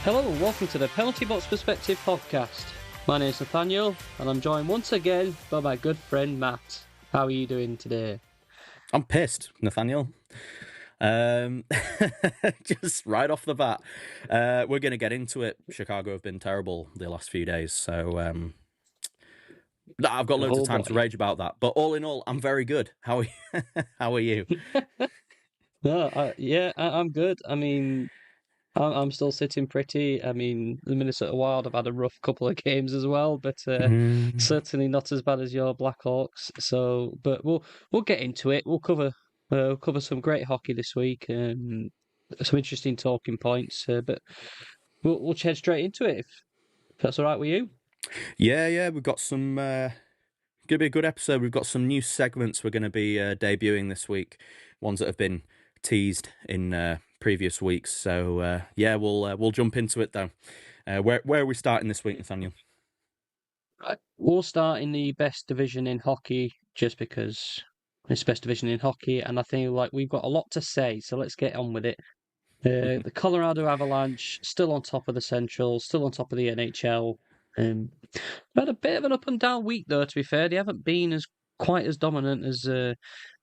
Hello and welcome to the Penalty Box Perspective podcast. My name is Nathaniel and I'm joined once again by my good friend Matt. How are you doing today? I'm pissed, Nathaniel. Just right off the bat, we're going to get into it. Chicago have been terrible the last few days, so I've got loads of time to rage about that. But all in all, I'm very good. How are you? How are you? I'm good. I mean, I'm still sitting pretty. I mean, the Minnesota Wild have had a rough couple of games as well, but certainly not as bad as your Blackhawks. So, but we'll get into it. We'll cover some great hockey this week, some interesting talking points. But we'll head straight into it if that's all right with you. Yeah, we've got some. Going to be a good episode. We've got some new segments we're going to be debuting this week. Ones that have been teased in previous weeks. So we'll jump into it though. Where are we starting this week, Nathaniel? Right. We'll start in the best division in hockey, just because it's best division in hockey, and I think we've got a lot to say. So let's get on with it. The Colorado Avalanche still on top of the Central, still on top of the NHL. Had a bit of an up and down week though. To be fair, they haven't been as quite as dominant as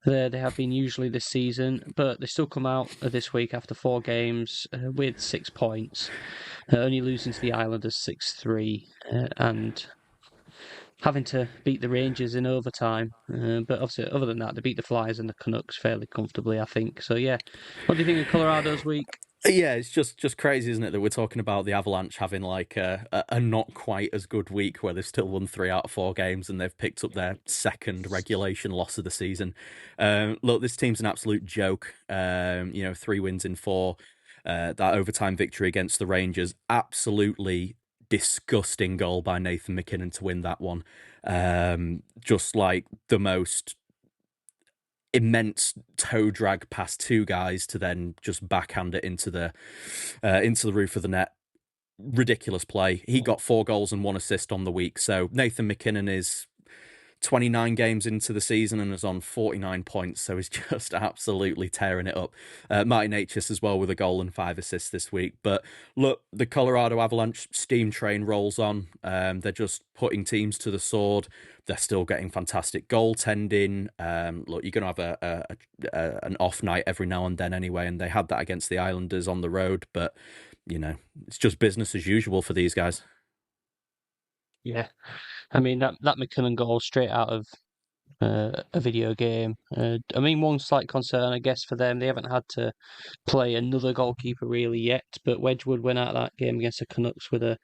they have been usually this season, but they still come out this week after 4 games with 6 points, only losing to the Islanders 6-3, and having to beat the Rangers in overtime. But obviously, other than that, they beat the Flyers and the Canucks fairly comfortably, I think. So yeah, what do you think of Colorado's week? Yeah, it's just crazy, isn't it, that we're talking about the Avalanche having like a not quite as good week where they've still won 3 out of 4 games and they've picked up their second regulation loss of the season. Look, this team's an absolute joke. 3 wins in 4. That overtime victory against the Rangers, absolutely disgusting goal by Nathan MacKinnon to win that one. Just like the most immense toe drag past 2 guys to then just backhand it into the roof of the net. Ridiculous play. He got 4 goals and 1 assist on the week. So Nathan MacKinnon is 29 games into the season and is on 49 points, so he's just absolutely tearing it up. Martin Necas as well with a goal and 5 assists this week. But look, the Colorado Avalanche steam train rolls on. They're just putting teams to the sword. They're still getting fantastic goaltending. Look, you're going to have an off night every now and then anyway, and they had that against the Islanders on the road. But, it's just business as usual for these guys. Yeah, I mean that McKinnon goal straight out of a video game. I mean, one slight concern, I guess, for them, they haven't had to play another goalkeeper really yet. But Wedgwood went out that game against the Canucks with a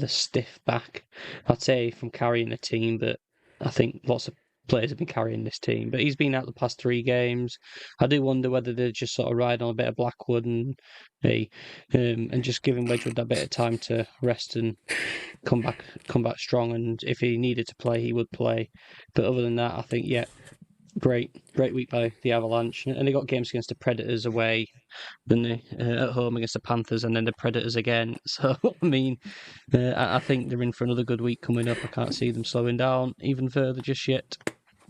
stiff back. I'd say from carrying the team, but I think lots of players have been carrying this team. But he's been out the past 3 games. I do wonder whether they're just sort of riding on a bit of Blackwood and just giving Wedgwood that bit of time to rest and come back strong. And if he needed to play, he would play. But other than that, I think great week by the Avalanche, and they got games against the Predators away, then they at home against the Panthers, and then the Predators again. So I mean, I think they're in for another good week coming up. I can't see them slowing down even further just yet.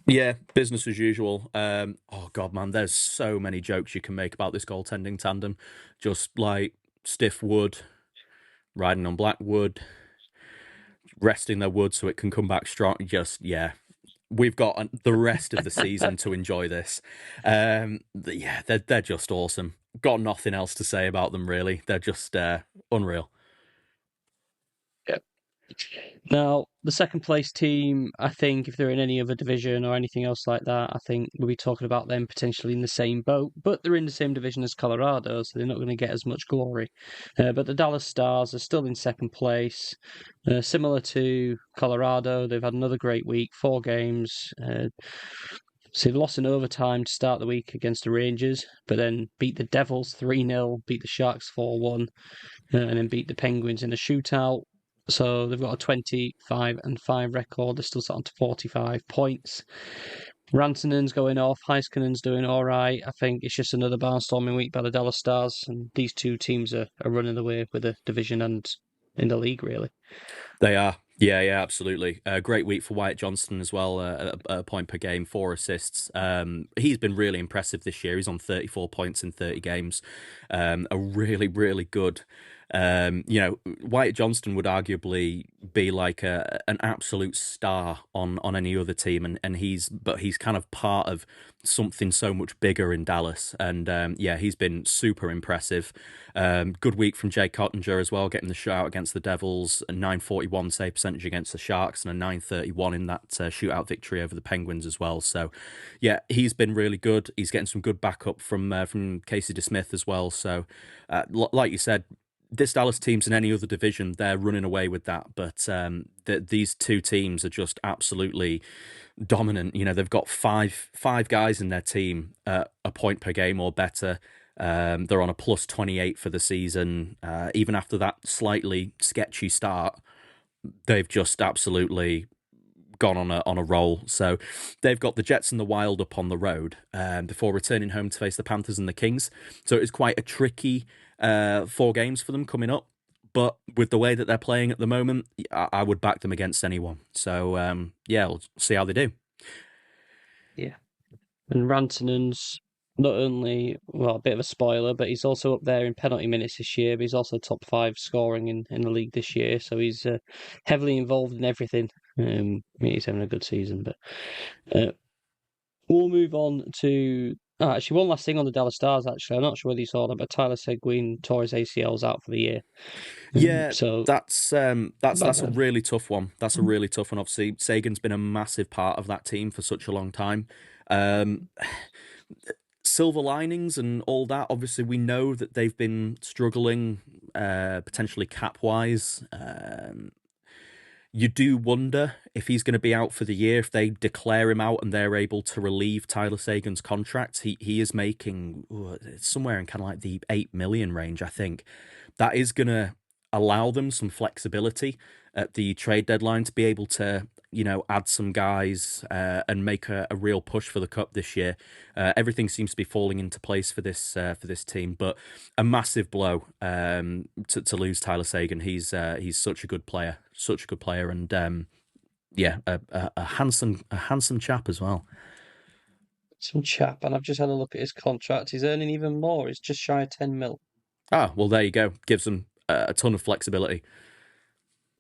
Yeah, business as usual. Oh God, man, there's so many jokes you can make about this goaltending tandem. Just like stiff wood, riding on black wood, resting their wood so it can come back strong. We've got the rest of the season to enjoy this. They're just awesome. Got nothing else to say about them, really. They're just unreal. Yep. Now, the second place team, I think if they're in any other division or anything else like that, I think we'll be talking about them potentially in the same boat, but they're in the same division as Colorado, so they're not going to get as much glory. But the Dallas Stars are still in second place. Similar to Colorado, they've had another great week, 4 games. So they've lost in overtime to start the week against the Rangers, but then beat the Devils 3-0, beat the Sharks 4-1, and then beat the Penguins in a shootout. So they've got a 25-5 record. They're still sat on to 45 points. Rantanen's going off. Heiskanen's doing all right. I think it's just another barnstorming week by the Dallas Stars. And these 2 teams are running away with the division and in the league, really. They are. Yeah, absolutely. Great week for Wyatt Johnston as well, a point per game, 4 assists. He's been really impressive this year. He's on 34 points in 30 games. A really, really good Wyatt Johnston would arguably be like an absolute star on any other team, and he's kind of part of something so much bigger in Dallas. And he's been super impressive. Good week from Jay Cottinger as well, getting the shutout against the Devils, a 941 save percentage against the Sharks, and a 931 in that shootout victory over the Penguins as well. So, yeah, he's been really good. He's getting some good backup from Casey DeSmith as well. So, like you said, this Dallas team's in any other division, they're running away with that. But these two teams are just absolutely dominant. They've got five guys in their team a point per game or better. They're on a plus 28 for the season. Even after that slightly sketchy start, they've just absolutely gone on a roll. So they've got the Jets and the Wild up on the road before returning home to face the Panthers and the Kings. So it's quite a tricky 4 games for them coming up. But with the way that they're playing at the moment, I would back them against anyone. So we'll see how they do. Yeah. And Rantanen's not only, a bit of a spoiler, but he's also up there in penalty minutes this year, but he's also top 5 scoring in the league this year. So he's heavily involved in everything. He's having a good season. But we'll move on to... actually, one last thing on the Dallas Stars, actually. I'm not sure whether you saw that, but Tyler Seguin tore his ACLs out for the year. So that's a really tough one. That's a really tough one. Obviously, Sagan's been a massive part of that team for such a long time. Silver linings and all that. Obviously, we know that they've been struggling, potentially cap-wise. You do wonder if he's going to be out for the year. If they declare him out and they're able to relieve Tyler Sagan's contract, he is making somewhere in kind of like the $8 million range, I think. That is going to allow them some flexibility at the trade deadline to be able to, add some guys and make a real push for the cup this year. Everything seems to be falling into place for this team, but a massive blow to lose Tyler Seguin. He's such a good player, and a handsome chap as well. Some chap, and I've just had a look at his contract. He's earning even more. He's just shy of 10 mil. Ah, well, there you go. Gives them a ton of flexibility.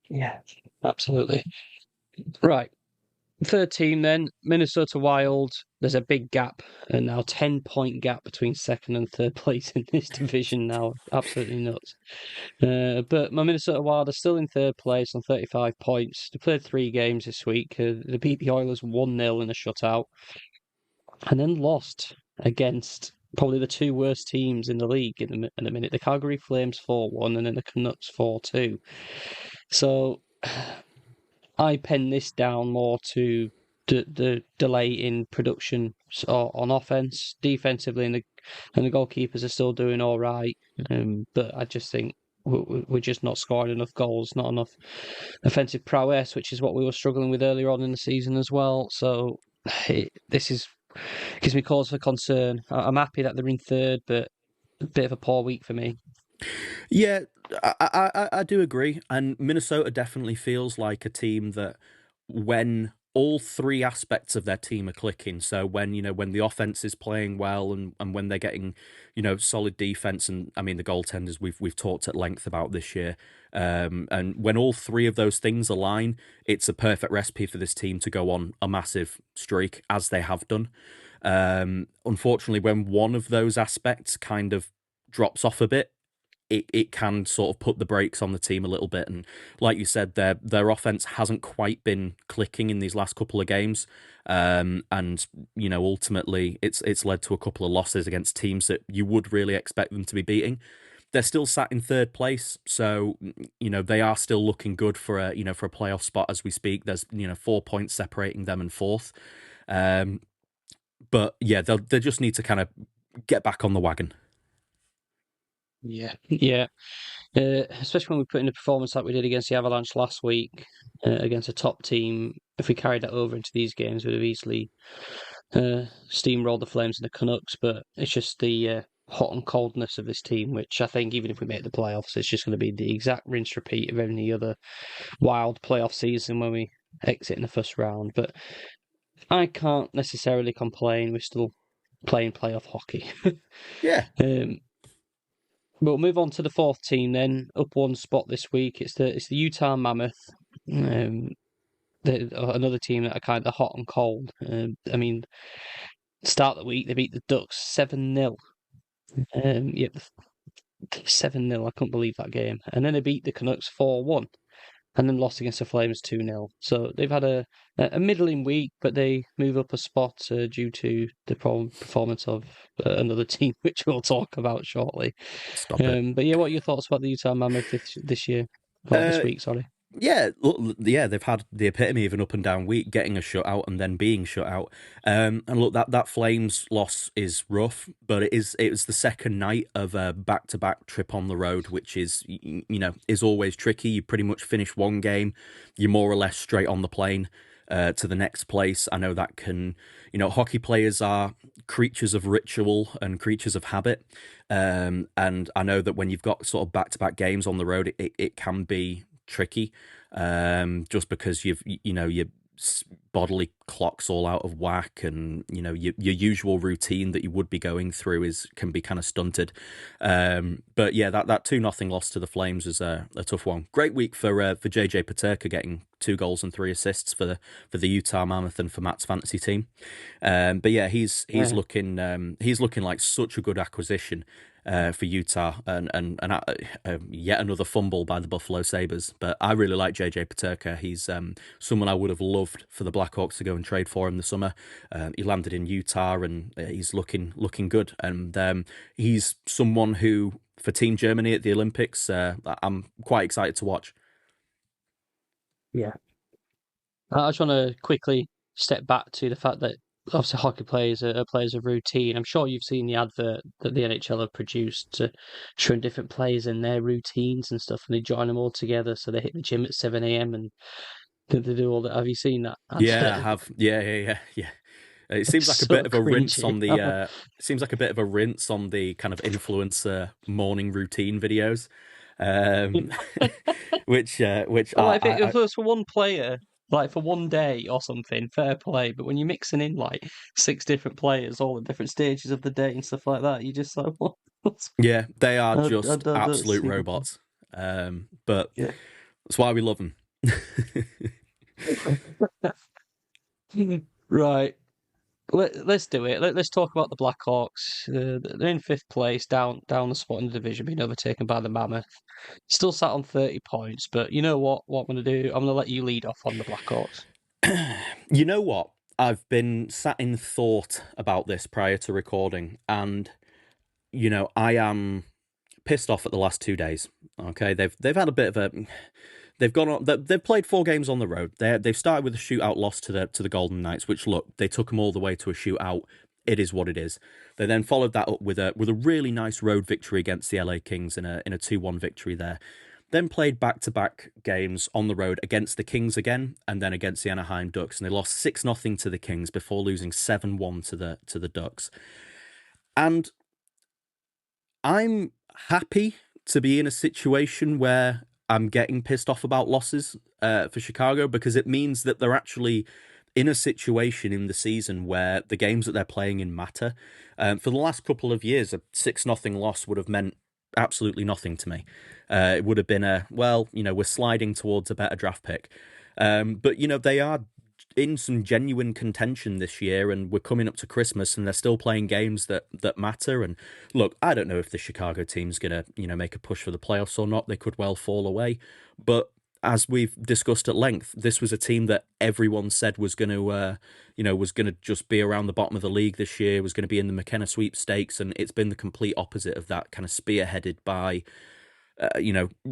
Yeah, absolutely. Right. Third team then, Minnesota Wild. There's a big gap, and now 10-point gap between second and third place in this division now. Absolutely nuts. But my Minnesota Wild are still in third place on 35 points. They played 3 games this week. They beat the Oilers 1-0 in a shutout, and then lost against probably the 2 worst teams in the league in a minute. The Calgary Flames 4-1 and then the Canucks 4-2. So I pen this down more to the delay in production on offense. Defensively, and the goalkeepers are still doing all right. But I just think we're just not scoring enough goals, not enough offensive prowess, which is what we were struggling with earlier on in the season as well. So this gives me cause for concern. I'm happy that they're in third, but a bit of a poor week for me. Yeah, I do agree. And Minnesota definitely feels like a team that when all 3 aspects of their team are clicking, so when the offense is playing well and when they're getting solid defense, and I mean the goaltenders we've talked at length about this year, and when all 3 of those things align, it's a perfect recipe for this team to go on a massive streak, as they have done. Unfortunately, when one of those aspects kind of drops off a bit, it can sort of put the brakes on the team a little bit. And like you said, their offense hasn't quite been clicking in these last couple of games. And ultimately it's led to a couple of losses against teams that you would really expect them to be beating. They're still sat in third place, so they are still looking good for a playoff spot as we speak. There's 4 points separating them and fourth. But yeah, they just need to kind of get back on the wagon. Yeah. Especially when we put in a performance like we did against the Avalanche last week, against a top team. If we carried that over into these games, we'd have easily steamrolled the Flames and the Canucks. But it's just the hot and coldness of this team, which I think even if we make the playoffs, it's just going to be the exact rinse repeat of any other wild playoff season when we exit in the first round. But I can't necessarily complain. We're still playing playoff hockey. Yeah. We'll move on to the fourth team then, up one spot this week. It's the Utah Mammoth. Um, another team that are kind of hot and cold. I mean, start of the week they beat the Ducks 7-0. Yep, 7-0. I couldn't believe that game. And then they beat the Canucks 4-1, and then lost against the Flames 2-0. So they've had a middling week, but they move up a spot due to the performance of another team, which we'll talk about shortly. Stop it. But yeah, what are your thoughts about the Utah Mammoth this year? Or this Uh, week, sorry. Yeah, look, yeah, they've had the epitome of an up and down week, getting a shutout and then being shut out. And look, that Flames loss is rough, but it was the second night of a back-to-back trip on the road, which is is always tricky. You pretty much finish one game, you're more or less straight on the plane to the next place. I know that can, hockey players are creatures of ritual and creatures of habit. And I know that when you've got sort of back-to-back games on the road, it can be tricky, just because your bodily clock's all out of whack, and your usual routine that you would be going through can be kind of stunted. But yeah, that 2-0 loss to the Flames was a tough one. Great week for JJ Peterka, getting 2 goals and 3 assists for the Utah Mammoth and for Matt's fantasy team. But yeah, he's looking like such a good acquisition for Utah, and yet another fumble by the Buffalo Sabres. But I really like JJ Peterka. He's someone I would have loved for the Blackhawks to go and trade for in the summer. He landed in Utah, and he's looking good. And he's someone who, for Team Germany at the Olympics, I'm quite excited to watch. Yeah. I just want to quickly step back to the fact that obviously hockey players are players of routine. I'm sure you've seen the advert that the NHL have produced showing different players in their routines and stuff, and they join them all together. So they hit the gym at 7 a.m. and they do all that. Have you seen that Yeah, I advert? have. Yeah. It seems It's like a so bit of a rinse cringy. on the. It seems like a bit of a rinse on the kind of influencer morning routine videos, um, which Well, like if it was for one player, like for one day or something, fair play. But when you're mixing in like 6 different players, all at different stages of the day and stuff like that, you just like, what? yeah, they are I just don't absolute see. robots. But Yeah. that's why we love them. Right. Let's do it. Let's talk about the Blackhawks. They're in fifth place, down the spot in the division, being overtaken by the Mammoth. Still sat on 30 points, but you know what I'm going to do? I'm going to let you lead off on the Blackhawks. You know what? I've been sat in thought about this prior to recording, and I am pissed off at the last 2 days. Okay, they've had a bit of a. They've gone on. They've played 4 games on the road. They've started with a shootout loss to the Golden Knights, which, look, they took them all the way to a shootout. It is what it is. They then followed that up with a really nice road victory against the LA Kings in a 2-1 victory there. Then played back-to-back games on the road against the Kings again, and then against the Anaheim Ducks, and they lost 6-0 to the Kings before losing 7-1 to the Ducks. And I'm happy to be in a situation where I'm getting pissed off about losses for Chicago, because it means that they're actually in a situation in the season where the games that they're playing in matter. For the last couple of years, a 6-0 loss would have meant absolutely nothing to me. It would have been we're sliding towards a better draft pick. But they are in some genuine contention this year, and we're coming up to Christmas, and they're still playing games that matter. And look, I don't know if the Chicago team's gonna make a push for the playoffs or not. They could well fall away, but as we've discussed at length, this was a team that everyone said was going to just be around the bottom of the league this year, was going to be in the McKenna sweepstakes, and it's been the complete opposite of that, kind of spearheaded by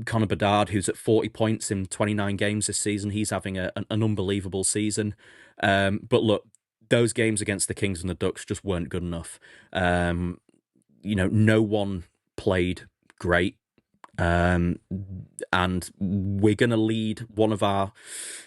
Connor Bedard, who's at 40 points in 29 games this season. He's having an unbelievable season. But look, those games against the Kings and the Ducks just weren't good enough. No one played great. And we're going to lead one of our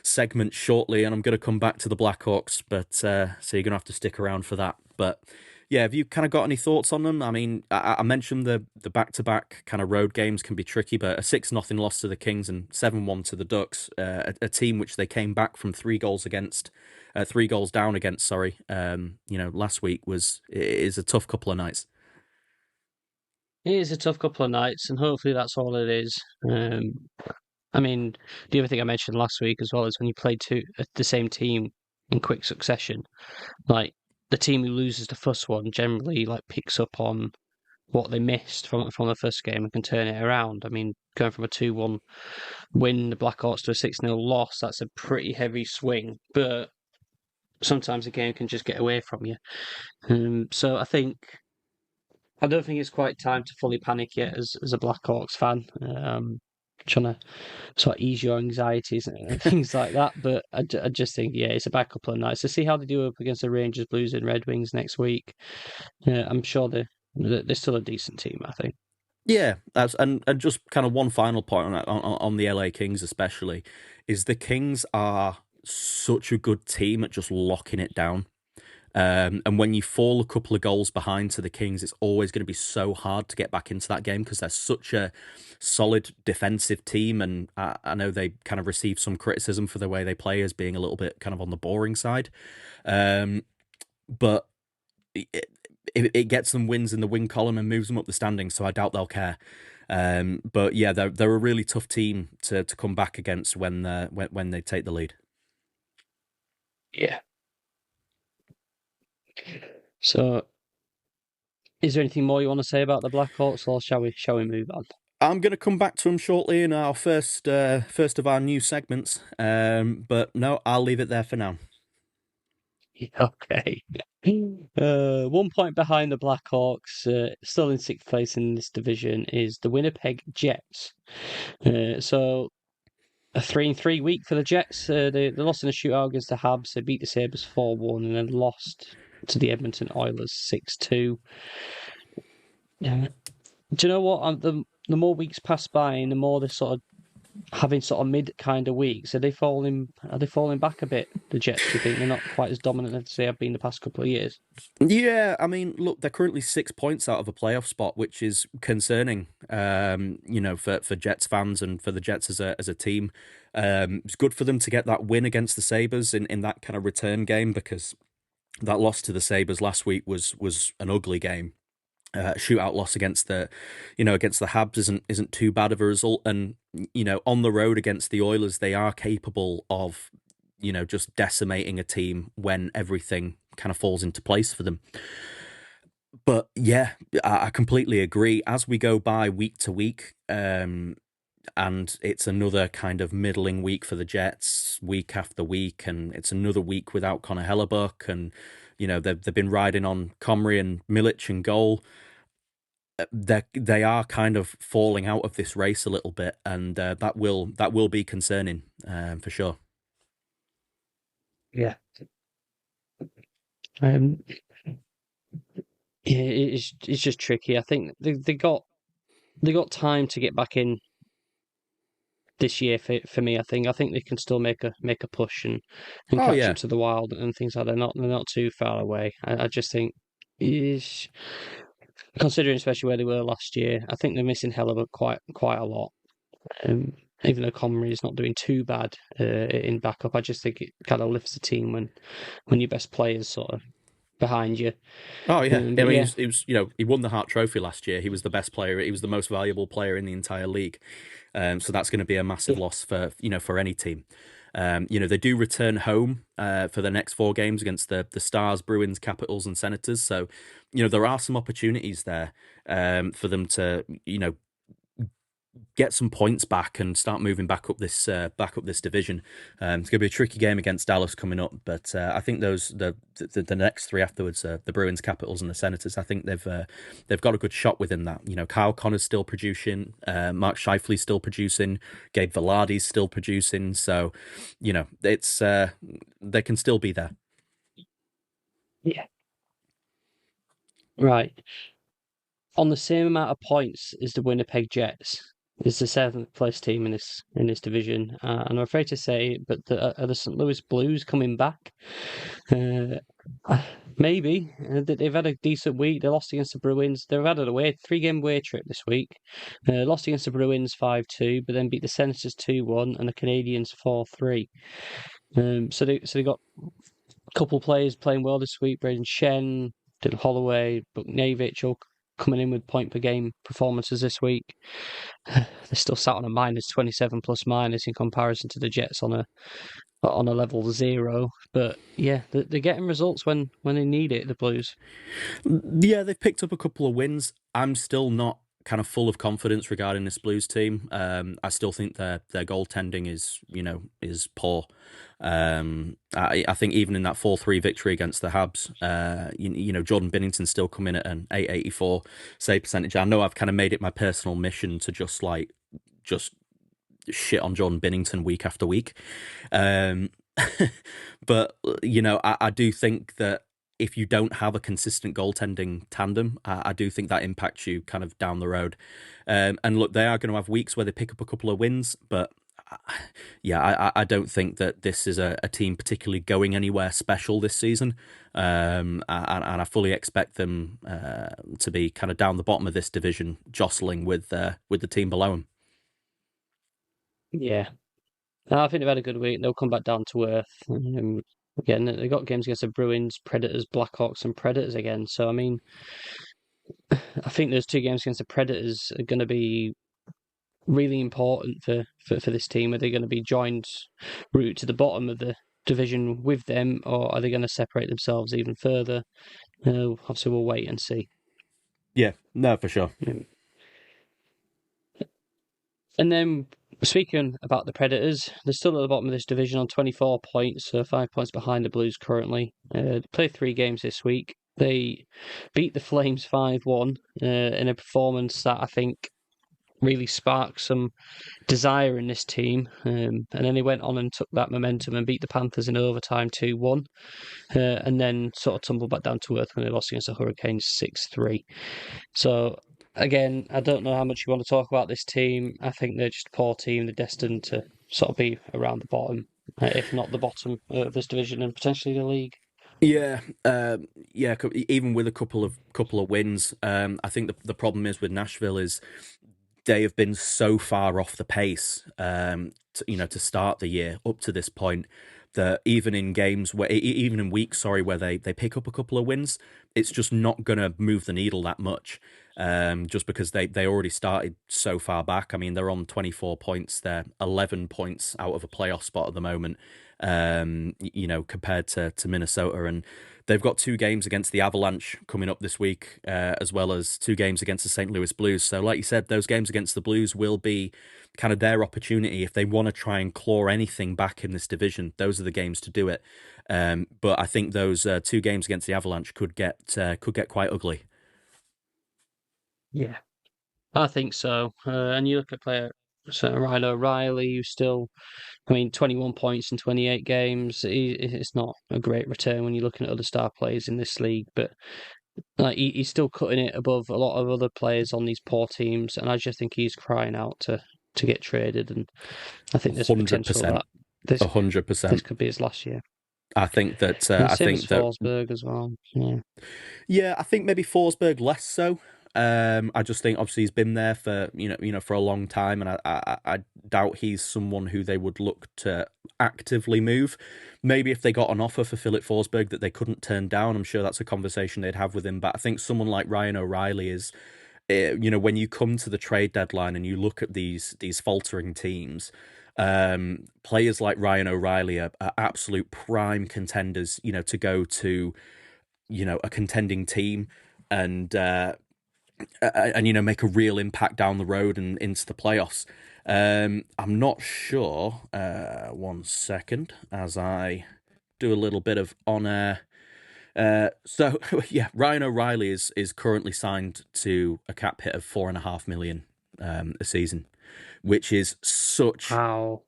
segments shortly, and I'm going to come back to the Blackhawks, but so you're going to have to stick around for that. But yeah, have you kind of got any thoughts on them? I mean, I mentioned the back-to-back kind of road games can be tricky, but a 6-0 loss to the Kings and 7-1 to the Ducks, a team which they came back from 3 goals down against, last week is a tough couple of nights. it is a tough couple of nights, and hopefully that's all it is. Um, I mean, the other thing I mentioned last week as well is when you play the same team in quick succession, like the team who loses the first one generally like picks up on what they missed from the first game and can turn it around. I mean, going from a 2-1 win the Blackhawks to a 6-0 loss, that's a pretty heavy swing, but sometimes a game can just get away from you. So I don't think it's quite time to fully panic yet as a Blackhawks fan. Trying to sort of ease your anxieties and things like that. But I just think, yeah, it's a bad couple of nights to see how they do up against the Rangers, Blues, and Red Wings next week. I'm sure they're still a decent team, I think. Yeah, and just kind of one final point on that, on the LA Kings especially, is the Kings are such a good team at just locking it down. And when you fall a couple of goals behind to the Kings, it's always going to be so hard to get back into that game because they're such a solid defensive team. And I know they kind of receive some criticism for the way they play as being a little bit kind of on the boring side. But it gets them wins in the win column and moves them up the standings, so I doubt they'll care. But yeah, they're a really tough team to come back against when they take the lead. Yeah. So, is there anything more you want to say about the Blackhawks, or shall we move on? I'm going to come back to them shortly in our first of our new segments. But no, I'll leave it there for now. Okay. 1 point behind the Blackhawks, still in sixth place in this division, is the Winnipeg Jets. So a 3-3 week for the Jets. They lost in a shootout against the Habs. They beat the Sabres 4-1 and then lost to the Edmonton Oilers 6-2. Yeah. Do you know what? The more weeks pass by and the more they're sort of having sort of mid kind of weeks, are they falling back a bit, the Jets, do you think? They're not quite as dominant as they have been the past couple of years. Yeah, I mean, look, they're currently 6 points out of a playoff spot, which is concerning. For Jets fans and for the Jets as a team. It's good for them to get that win against the Sabres in that kind of return game because that loss to the Sabres last week was an ugly game. Shootout loss against the Habs isn't too bad of a result, and on the road against the Oilers, they are capable of just decimating a team when everything kind of falls into place for them. But yeah, I completely agree. As we go by week to week, and it's another kind of middling week for the Jets, week after week, and it's another week without Connor Hellebuck, and they've been riding on Comrie and Milic and goal. They are kind of falling out of this race a little bit, and that will be concerning for sure. Yeah. Yeah, it's just tricky. I think they got time to get back in this year for me. I think they can still make a push and Oh catch yeah, up to the Wild and things like that. They're not too far away. I just think is considering especially where they were last year. I think they're missing Hellebuck quite a lot. Even though Comrie is not doing too bad in backup, I just think it kind of lifts the team when your best players sort of behind you. oh yeah. I But mean, yeah, he was he won the Hart Trophy last year. He was the best player. He was the most valuable player in the entire league. So that's going to be a massive loss for any team. They do return home for the next 4 games against the Stars, Bruins, Capitals, and Senators. So, there are some opportunities there for them to get some points back and start moving back up this division. It's going to be a tricky game against Dallas coming up, but I think the next 3 afterwards, the Bruins, Capitals, and the Senators, I think they've got a good shot within that. Kyle Connor's still producing, Mark Scheifele's still producing, Gabe Velarde's still producing, so it's they can still be there. yeah, right. On the same amount of points as the Winnipeg Jets is the 7th place team in this division, and I'm afraid to say, but are the St. Louis Blues coming back? Maybe they've had a decent week. They lost against the Bruins. They've had a 3-game away trip this week. Lost against the Bruins 5-2, but then beat the Senators 2-1 and the Canadiens 4-3. So they got a couple players playing well this week. Braden Shen, Dylan Holloway, Buchnevich, all coming in with point per game performances this week. They're still sat on a minus 27 plus minus in comparison to the Jets on a level 0. But yeah, they're getting results when they need it, the Blues. Yeah, they've picked up a couple of wins. I'm still not kind of full of confidence regarding this Blues team. I still think their goaltending is poor. I think even in that 4-3 victory against the Habs, Jordan Binnington's still coming at an .884 save percentage. I know I've kind of made it my personal mission to just shit on Jordan Binnington week after week. But I do think that if you don't have a consistent goaltending tandem, I do think that impacts you kind of down the road. And look, they are going to have weeks where they pick up a couple of wins, but I don't think that this is a team particularly going anywhere special this season. And I fully expect them to be kind of down the bottom of this division, jostling with the team below them. Yeah. No, I think they've had a good week. They'll come back down to earth. Again, they've got games against the Bruins, Predators, Blackhawks, and Predators again. So, I mean, I think those 2 games against the Predators are going to be really important for this team. Are they going to be joined route to the bottom of the division with them, or are they going to separate themselves even further? Obviously, we'll wait and see. Yeah, no, for sure. And then, speaking about the Predators, they're still at the bottom of this division on 24 points, so 5 points behind the Blues currently. They played 3 games this week. They beat the Flames 5-1 in a performance that I think really sparked some desire in this team. And then they went on and took that momentum and beat the Panthers in overtime 2-1. And then sort of tumbled back down to earth when they lost against the Hurricanes 6-3. So, again, I don't know how much you want to talk about this team. I think they're just a poor team. They're destined to sort of be around the bottom, if not the bottom of this division and potentially the league. Yeah, even with a couple of wins, I think the problem is with Nashville is they have been so far off the pace, to start the year up to this point, that even in weeks, where they pick up a couple of wins, it's just not going to move the needle that much. Just because they already started so far back. I mean, they're on 24 points. They're 11 points out of a playoff spot at the moment. Compared to Minnesota, and they've got 2 games against the Avalanche coming up this week, as well as 2 games against the St. Louis Blues. So, like you said, those games against the Blues will be kind of their opportunity if they want to try and claw anything back in this division. Those are the games to do it. But I think those 2 games against the Avalanche could get quite ugly. Yeah, I think so. And you look at player Ryan O'Reilly, who's still, 21 points in 28 games. It's not a great return when you're looking at other star players in this league, but he's still cutting it above a lot of other players on these poor teams, and I just think he's crying out to get traded. And I think there's potential that 100%. This could be his last year. I think that. Forsberg as well. Yeah, I think maybe Forsberg less so. I just think obviously he's been there for for a long time, and I doubt he's someone who they would look to actively move. Maybe if they got an offer for Philip Forsberg that they couldn't turn down, I'm sure that's a conversation they'd have with him. But I think someone like Ryan O'Reilly is, when you come to the trade deadline and you look at these faltering teams, players like Ryan O'Reilly are absolute prime contenders, to go to, a contending team and make a real impact down the road and into the playoffs. I'm not sure. 1 second, as I do a little bit of on-air. So yeah, Ryan O'Reilly is currently signed to a cap hit of $4.5 million a season, which is such a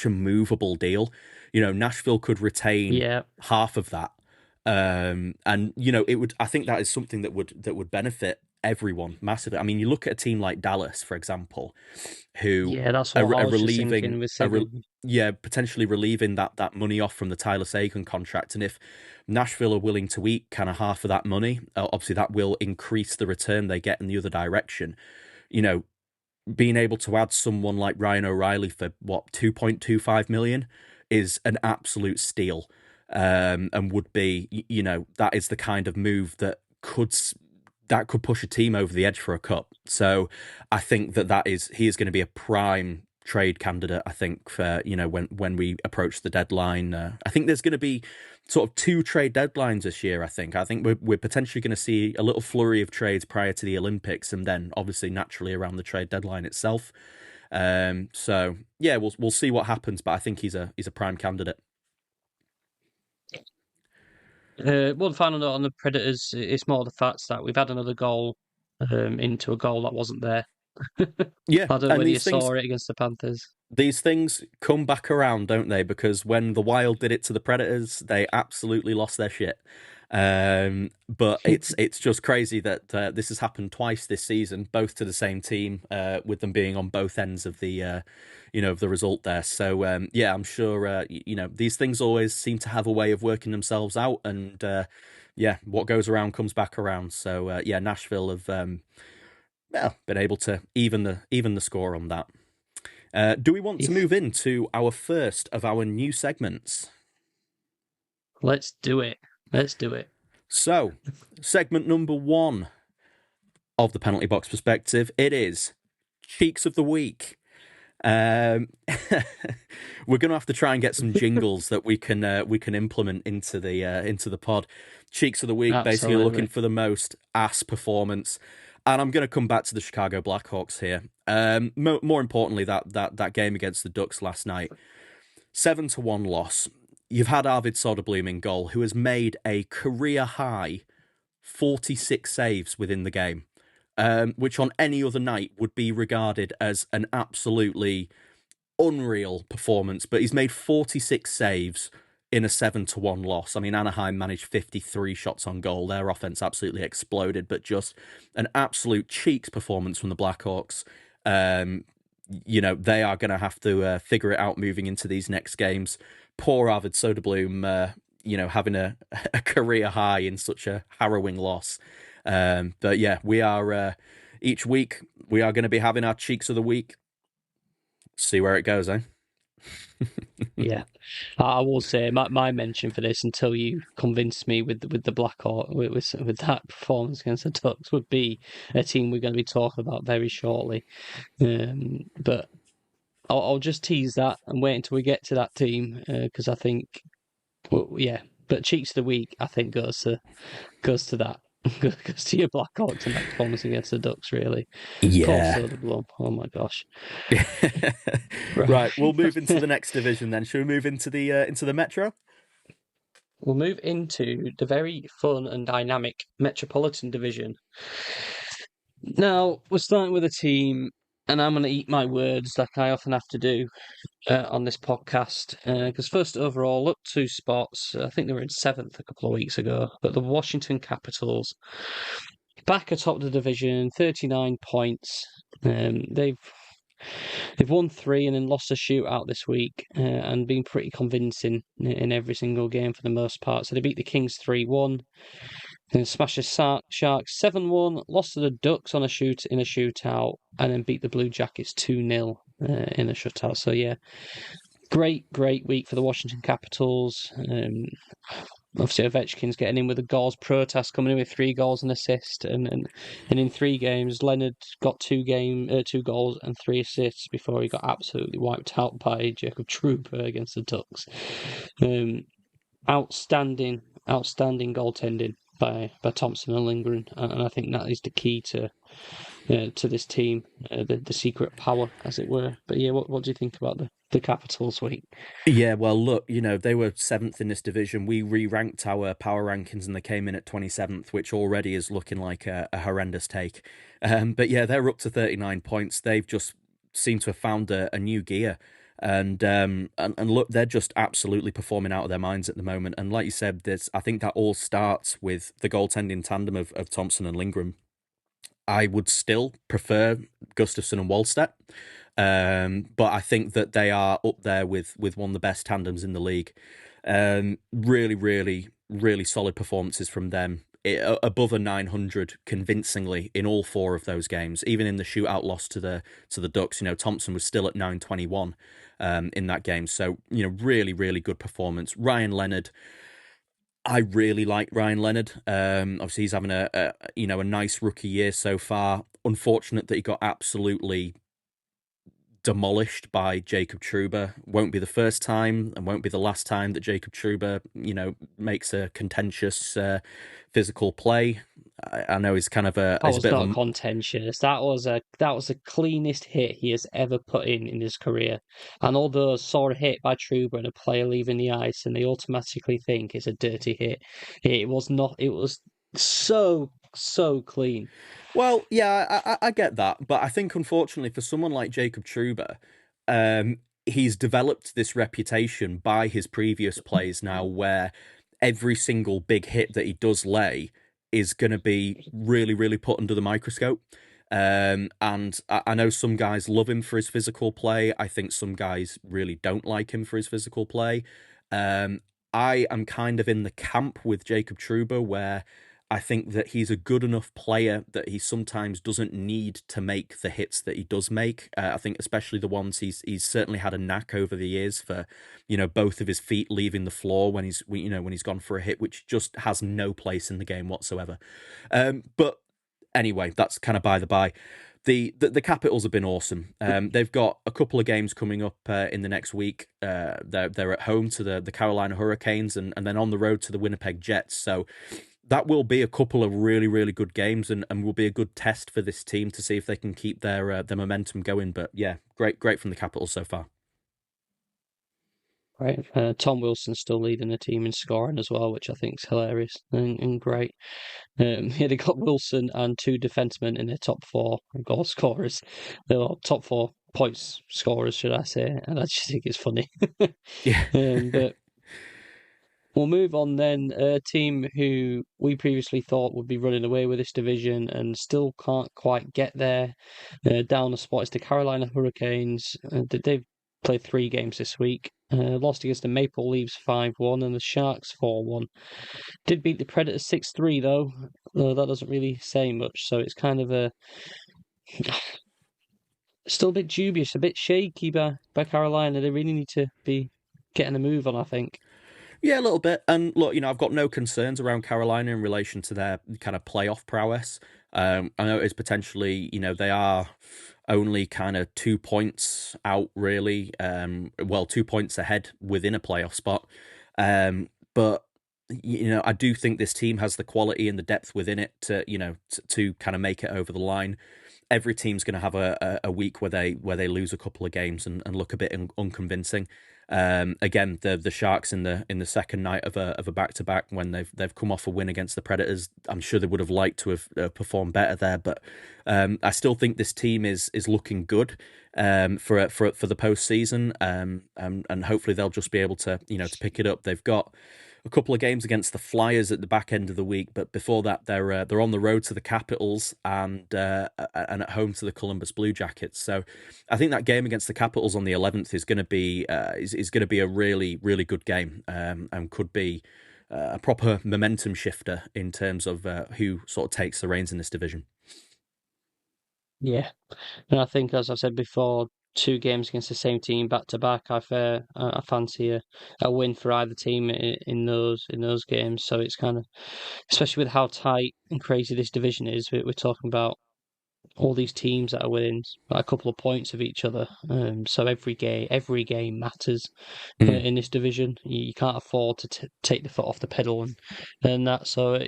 movable deal. Nashville could retain half of that. And it would. I think that is something that would benefit everyone massively. I mean, you look at a team like Dallas, for example, who that's what I was relieving, potentially relieving that money off from the Tyler Seguin contract. And if Nashville are willing to eat kind of half of that money, obviously that will increase the return they get in the other direction. Being able to add someone like Ryan O'Reilly for $2.25 million is an absolute steal. And would be, that is the kind of move that could that could push a team over the edge for a cup. So I think he is going to be a prime trade candidate. I think for when we approach the deadline, I think there's going to be sort of 2 trade deadlines this year. I think we're potentially going to see a little flurry of trades prior to the Olympics, and then obviously naturally around the trade deadline itself. So yeah, we'll see what happens, but I think he's a prime candidate. One final note on the Predators: it's more the fact that we've had another goal into a goal that wasn't there. Yeah, I don't know and whether you saw it against the Panthers. These things come back around, don't they? Because when the Wild did it to the Predators, they absolutely lost their shit. But it's just crazy that this has happened twice this season, both to the same team, with them being on both ends of the of the result there. So yeah, I'm sure these things always seem to have a way of working themselves out, and yeah, what goes around comes back around. So yeah, Nashville have been able to even the score on that. Do we want to move into our first of our new segments? Let's do it. So, segment number 1 of the Penalty Box Perspective, it is Cheeks of the Week. We're going to have to try and get some jingles that we can implement into the pod. Cheeks of the Week, Absolutely. Basically looking for the most ass performance. And I'm going to come back to the Chicago Blackhawks here. More importantly, that game against the Ducks last night, 7-1 loss. You've had Arvid Soderblom in goal, who has made a career high 46 saves within the game, which on any other night would be regarded as an absolutely unreal performance. But he's made 46 saves in a 7-1 loss. I mean, Anaheim managed 53 shots on goal. Their offense absolutely exploded, but just an absolute cheeks performance from the Blackhawks. They are going to have to figure it out moving into these next games. Poor Arvid Soderblom, having a career high in such a harrowing loss. But yeah, we are each week we are going to be having our Cheeks of the Week. See where it goes, eh? Yeah, I will say my mention for this, until you convince me with the Blackhawk with that performance against the Ducks, would be a team we're going to be talking about very shortly. But I'll just tease that and wait until we get to that team, because I think, yeah. But Cheeks of the Week, I think, goes to that. Goes to your Blackhawks and that performance against the Ducks, really. Yeah. Oh my gosh. Right, we'll move into the next division then. Should we move into the Metro? We'll move into the very fun and dynamic Metropolitan Division. Now, we're starting with a team, and I'm going to eat my words like I often have to do on this podcast. Because first overall, up 2 spots. I think they were in 7th a couple of weeks ago. But the Washington Capitals, back atop the division, 39 points. They've won 3 and then lost a shootout this week, and been pretty convincing in every single game for the most part. So they beat the Kings 3-1, then smashed the Sharks 7-1, lost to the Ducks in a shootout, and then beat the Blue Jackets 2-0 in a shutout. So yeah, great week for the Washington Capitals. Obviously, Ovechkin's getting in with the goals. Protas coming in with 3 goals and assist, and in 3 games, Leonard got 2 goals and 3 assists before he got absolutely wiped out by Jacob Trouba against the Ducks. Outstanding goaltending by Thompson and Lindgren, and I think that is the key to this team, the secret power, as it were. But yeah, what do you think about the Capitals week? Yeah, well, look, they were 7th in this division. We re-ranked our power rankings and they came in at 27th, which already is looking like a horrendous take. But yeah, they're up to 39 points. They've just seemed to have found a new gear. And look, they're just absolutely performing out of their minds at the moment. And like you said, I think that all starts with the goaltending tandem of Thompson and Lindgren. I would still prefer Gustafsson and Wallstedt, but I think that they are up there with one of the best tandems in the league. Really, really, really solid performances from them. Above a 900 convincingly in all 4 of those games. Even in the shootout loss to the Ducks, Thompson was still at 921 in that game. So really, really good performance. Ryan Leonard, I really like Ryan Leonard. Obviously, he's having a nice rookie year so far. Unfortunate that he got absolutely demolished by Jacob Trouba. Won't be the first time and won't be the last time that Jacob Trouba, makes a contentious physical play. I know he's kind of That he's a was bit of not a contentious. That was the cleanest hit he has ever put in his career. And all those saw a hit by Trouba and a player leaving the ice, and they automatically think it's a dirty hit. It was not. It was so clean. Well, yeah, I get that, but I think unfortunately for someone like Jacob Trouba, he's developed this reputation by his previous plays now, where every single big hit that he does lay is going to be really, really put under the microscope. And I know some guys love him for his physical play. I think some guys really don't like him for his physical play. Um, I am kind of in the camp with Jacob Trouba where I think that he's a good enough player that he sometimes doesn't need to make the hits that he does make. I think especially the ones he's certainly had a knack over the years for, both of his feet leaving the floor when he's gone for a hit, which just has no place in the game whatsoever. But anyway, that's kind of by the by. The Capitals have been awesome. They've got a couple of games coming up in the next week. They're at home to the Carolina Hurricanes and then on the road to the Winnipeg Jets. So that will be a couple of really, really good games and will be a good test for this team to see if they can keep their momentum going. But yeah, great from the Capitals so far. Right, Tom Wilson's still leading the team in scoring as well, which I think is hilarious and great. Yeah, they got Wilson and two defensemen in their top four goal scorers. They're top four points scorers, should I say? And I just think it's funny. Yeah. But we'll move on then. A team who we previously thought would be running away with this division and still can't quite get there. Down a spot is the Carolina Hurricanes. They've played 3 games this week. Lost against the Maple Leafs 5-1 and the Sharks 4-1. Did beat the Predators 6-3 though. That doesn't really say much, so it's kind of a still a bit dubious, a bit shaky by Carolina. They really need to be getting a move on, I think. Yeah, a little bit. And look, I've got no concerns around Carolina in relation to their kind of playoff prowess. I know it's potentially, they are only kind of 2 points out, really. 2 points ahead within a playoff spot. But I do think this team has the quality and the depth within it to kind of make it over the line. Every team's going to have a week where they lose a couple of games and look a bit unconvincing. Again, the Sharks in the second night of a back-to-back when they've come off a win against the Predators, I'm sure they would have liked to have performed better there, but I still think this team is looking good for the postseason, and hopefully they'll just be able to to pick it up. They've got a couple of games against the Flyers at the back end of the week, but before that they're on the road to the Capitals and at home to the Columbus Blue Jackets. So I think that game against the Capitals on the 11th is going to be is going to be a really, really good game, and could be a proper momentum shifter in terms of who sort of takes the reins in this division. Yeah, and I think, as I said before, 2 games against the same team back to back. I fancy a win for either team in those games. So it's kind of, especially with how tight and crazy this division is, we're talking about all these teams that are within a couple of points of each other. So every game matters in this division. You can't afford to take the foot off the pedal and that. So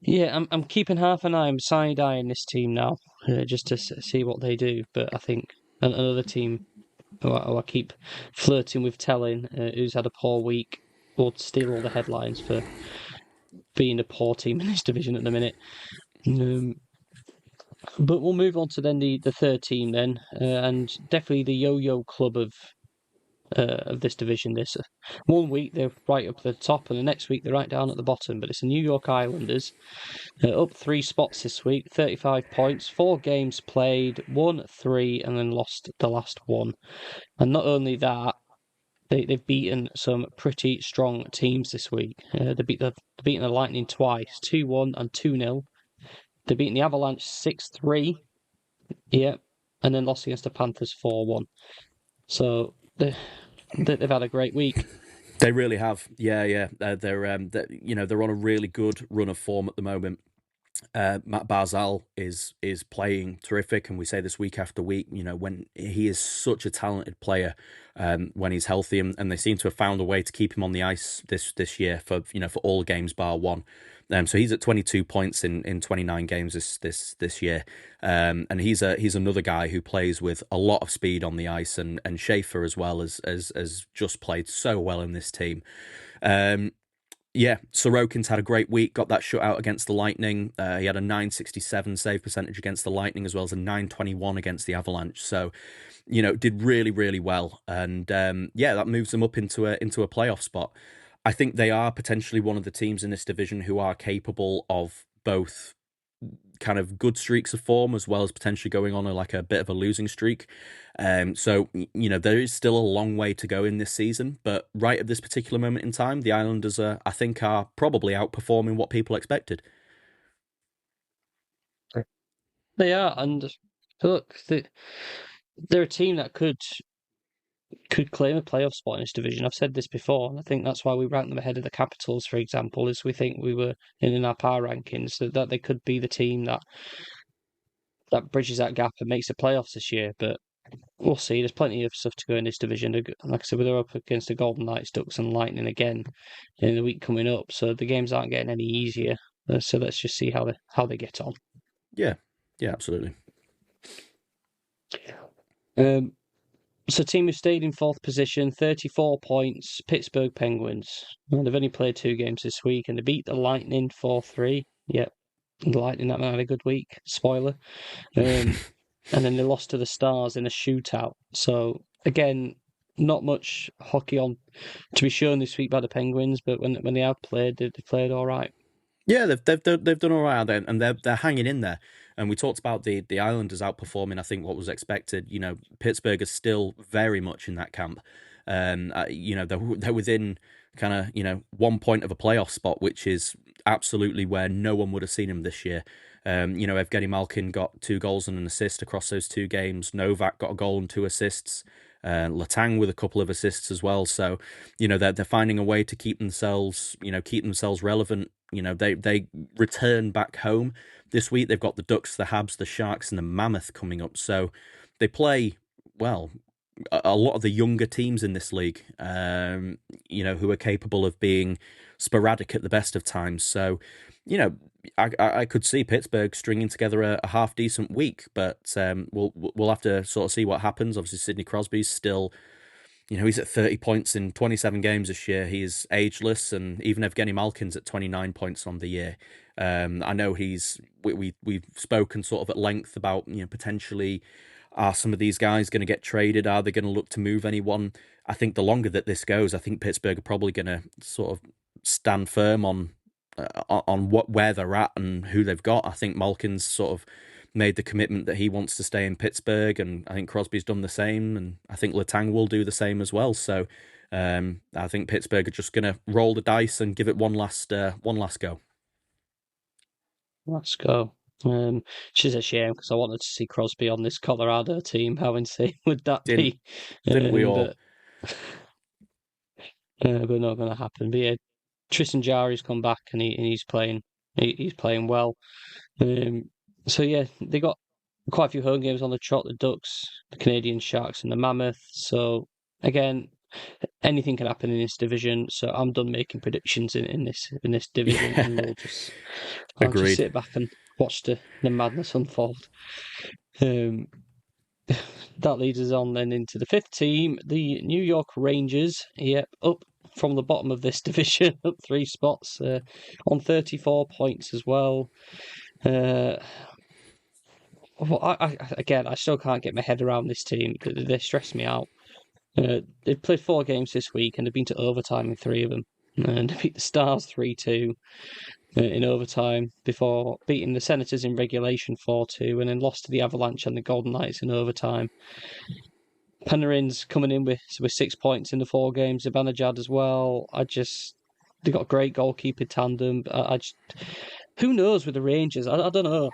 yeah, I'm keeping half an eye. I'm side-eyeing this team now, just to see what they do. But I think another team who I keep flirting with telling, who's had a poor week, will steal all the headlines for being a poor team in this division at the minute. But we'll move on to then the third team then, and definitely the yo-yo club of this division. This 1 week they're right up at the top, and the next week they're right down at the bottom. But it's the New York Islanders, up 3 spots this week, 35 points, 4 games played, won 3, and then lost the last one. And not only that, they've beaten some pretty strong teams this week. They've beaten the Lightning twice, 2-1 and 2-0. They've beaten the Avalanche 6-3, yeah, and then lost against the Panthers 4-1. So they've had a great week. They really have. Yeah. They're on a really good run of form at the moment. Matt Barzal is playing terrific, and we say this week after week. When he is such a talented player, when he's healthy, and they seem to have found a way to keep him on the ice this year for all games bar one. So he's at 22 points in 29 games this year, and he's another guy who plays with a lot of speed on the ice, and Schaefer as well as just played so well in this team. Yeah, Sorokin's had a great week, got that shutout against the Lightning. He had a 967 save percentage against the Lightning, as well as a 921 against the Avalanche. So, did really, really well. And that moves them up into a playoff spot. I think they are potentially one of the teams in this division who are capable of both kind of good streaks of form, as well as potentially going on a bit of a losing streak. So there is still a long way to go in this season, but right at this particular moment in time, the Islanders are probably outperforming what people expected. They are, and look, they're a team that could claim a playoff spot in this division. I've said this before, and I think that's why we rank them ahead of the Capitals, for example, is we think we were in our power rankings, that they could be the team that bridges that gap and makes the playoffs this year. But we'll see. There's plenty of stuff to go in this division. Like I said, they're up against the Golden Knights, Ducks, and Lightning again in the week coming up, so the games aren't getting any easier. So let's just see how they get on. Yeah, absolutely. So team who stayed in fourth position, 34 points, Pittsburgh Penguins. Well, they've only played 2 games this week, and they beat the Lightning 4-3. Yep, the Lightning that had a good week. Spoiler. And then they lost to the Stars in a shootout. So again, not much hockey on to be shown this week by the Penguins, but when they have played, they played all right. Yeah, they've done all right, and they're hanging in there. And we talked about the Islanders outperforming, I think, what was expected. Pittsburgh is still very much in that camp. They're within kind of 1 point of a playoff spot, which is absolutely where no one would have seen him this year. Evgeny Malkin got 2 goals and an assist across those 2 games. Novak got a goal and 2 assists. Letang with a couple of assists as well. So, they're finding a way to keep themselves relevant. They return back home this week. They've got the Ducks, the Habs, the Sharks, and the Mammoth coming up. So they play, well, a lot of the younger teams in this league, who are capable of being sporadic at the best of times. So, I could see Pittsburgh stringing together a half decent week, but we'll have to sort of see what happens. Obviously, Sidney Crosby's still, he's at 30 points in 27 games this year. He is ageless, and even Evgeny Malkin's at 29 points on the year. I know we've spoken sort of at length about potentially, are some of these guys going to get traded? Are they going to look to move anyone? I think the longer that this goes, I think Pittsburgh are probably going to sort of stand firm on where they're at and who they've got. I think Malkin's sort of made the commitment that he wants to stay in Pittsburgh, and I think Crosby's done the same, and I think Letang will do the same as well. So I think Pittsburgh are just going to roll the dice and give it one last go. Let's go. Which is a shame, because I wanted to see Crosby on this Colorado team. How insane would that be? Didn't we all? But not going to happen. But yeah, Tristan Jarry's come back, and he's playing. He's playing well. So yeah, they got quite a few home games on the trot. The Ducks, the Canadiens, Sharks, and the Mammoth. So again, anything can happen in this division. So I'm done making predictions in this division, and I'll just sit back and watch the madness unfold. That leads us on then into the 5th team, the New York Rangers. Yep, up from the bottom of this division, up 3 spots, on 34 points as well. I still can't get my head around this team. They stress me out. They've played 4 games this week, and they've been to overtime in 3 of them. And they beat the Stars 3-2 in overtime before beating the Senators in regulation 4-2, and then lost to the Avalanche and the Golden Knights in overtime. Panarin's coming in with 6 points in the 4 games. Zibanejad as well. They got a great goalkeeper tandem. Who knows with the Rangers? I don't know.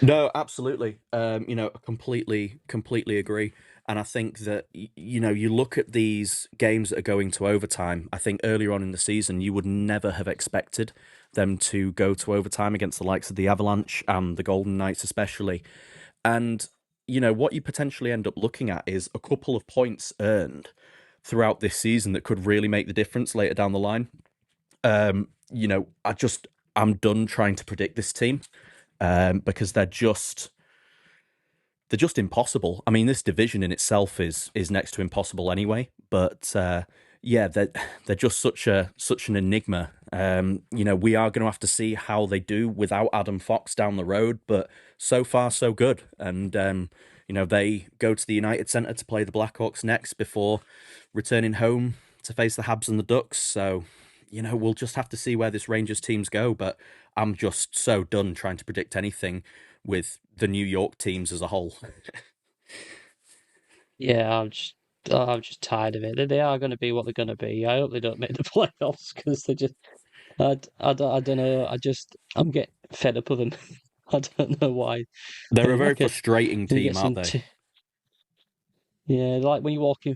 No, absolutely. Completely agree. And I think that, you look at these games that are going to overtime. I think earlier on in the season, you would never have expected them to go to overtime against the likes of the Avalanche and the Golden Knights, especially. And, what you potentially end up looking at is a couple of points earned throughout this season that could really make the difference later down the line. I'm done trying to predict this team because they're just impossible. I mean, this division in itself is next to impossible anyway. But they're just such an enigma. We are going to have to see how they do without Adam Fox down the road. But so far, so good. And they go to the United Center to play the Blackhawks next before returning home to face the Habs and the Ducks. So we'll just have to see where this Rangers teams go. But I'm just so done trying to predict anything with the New York teams as a whole. Yeah, I'm just tired of it. They are going to be what they're going to be. I hope they don't make the playoffs because they just, I don't know. I'm getting fed up of them. I don't know why. They're They're a very like frustrating you team, get aren't they? yeah, like when you're walking.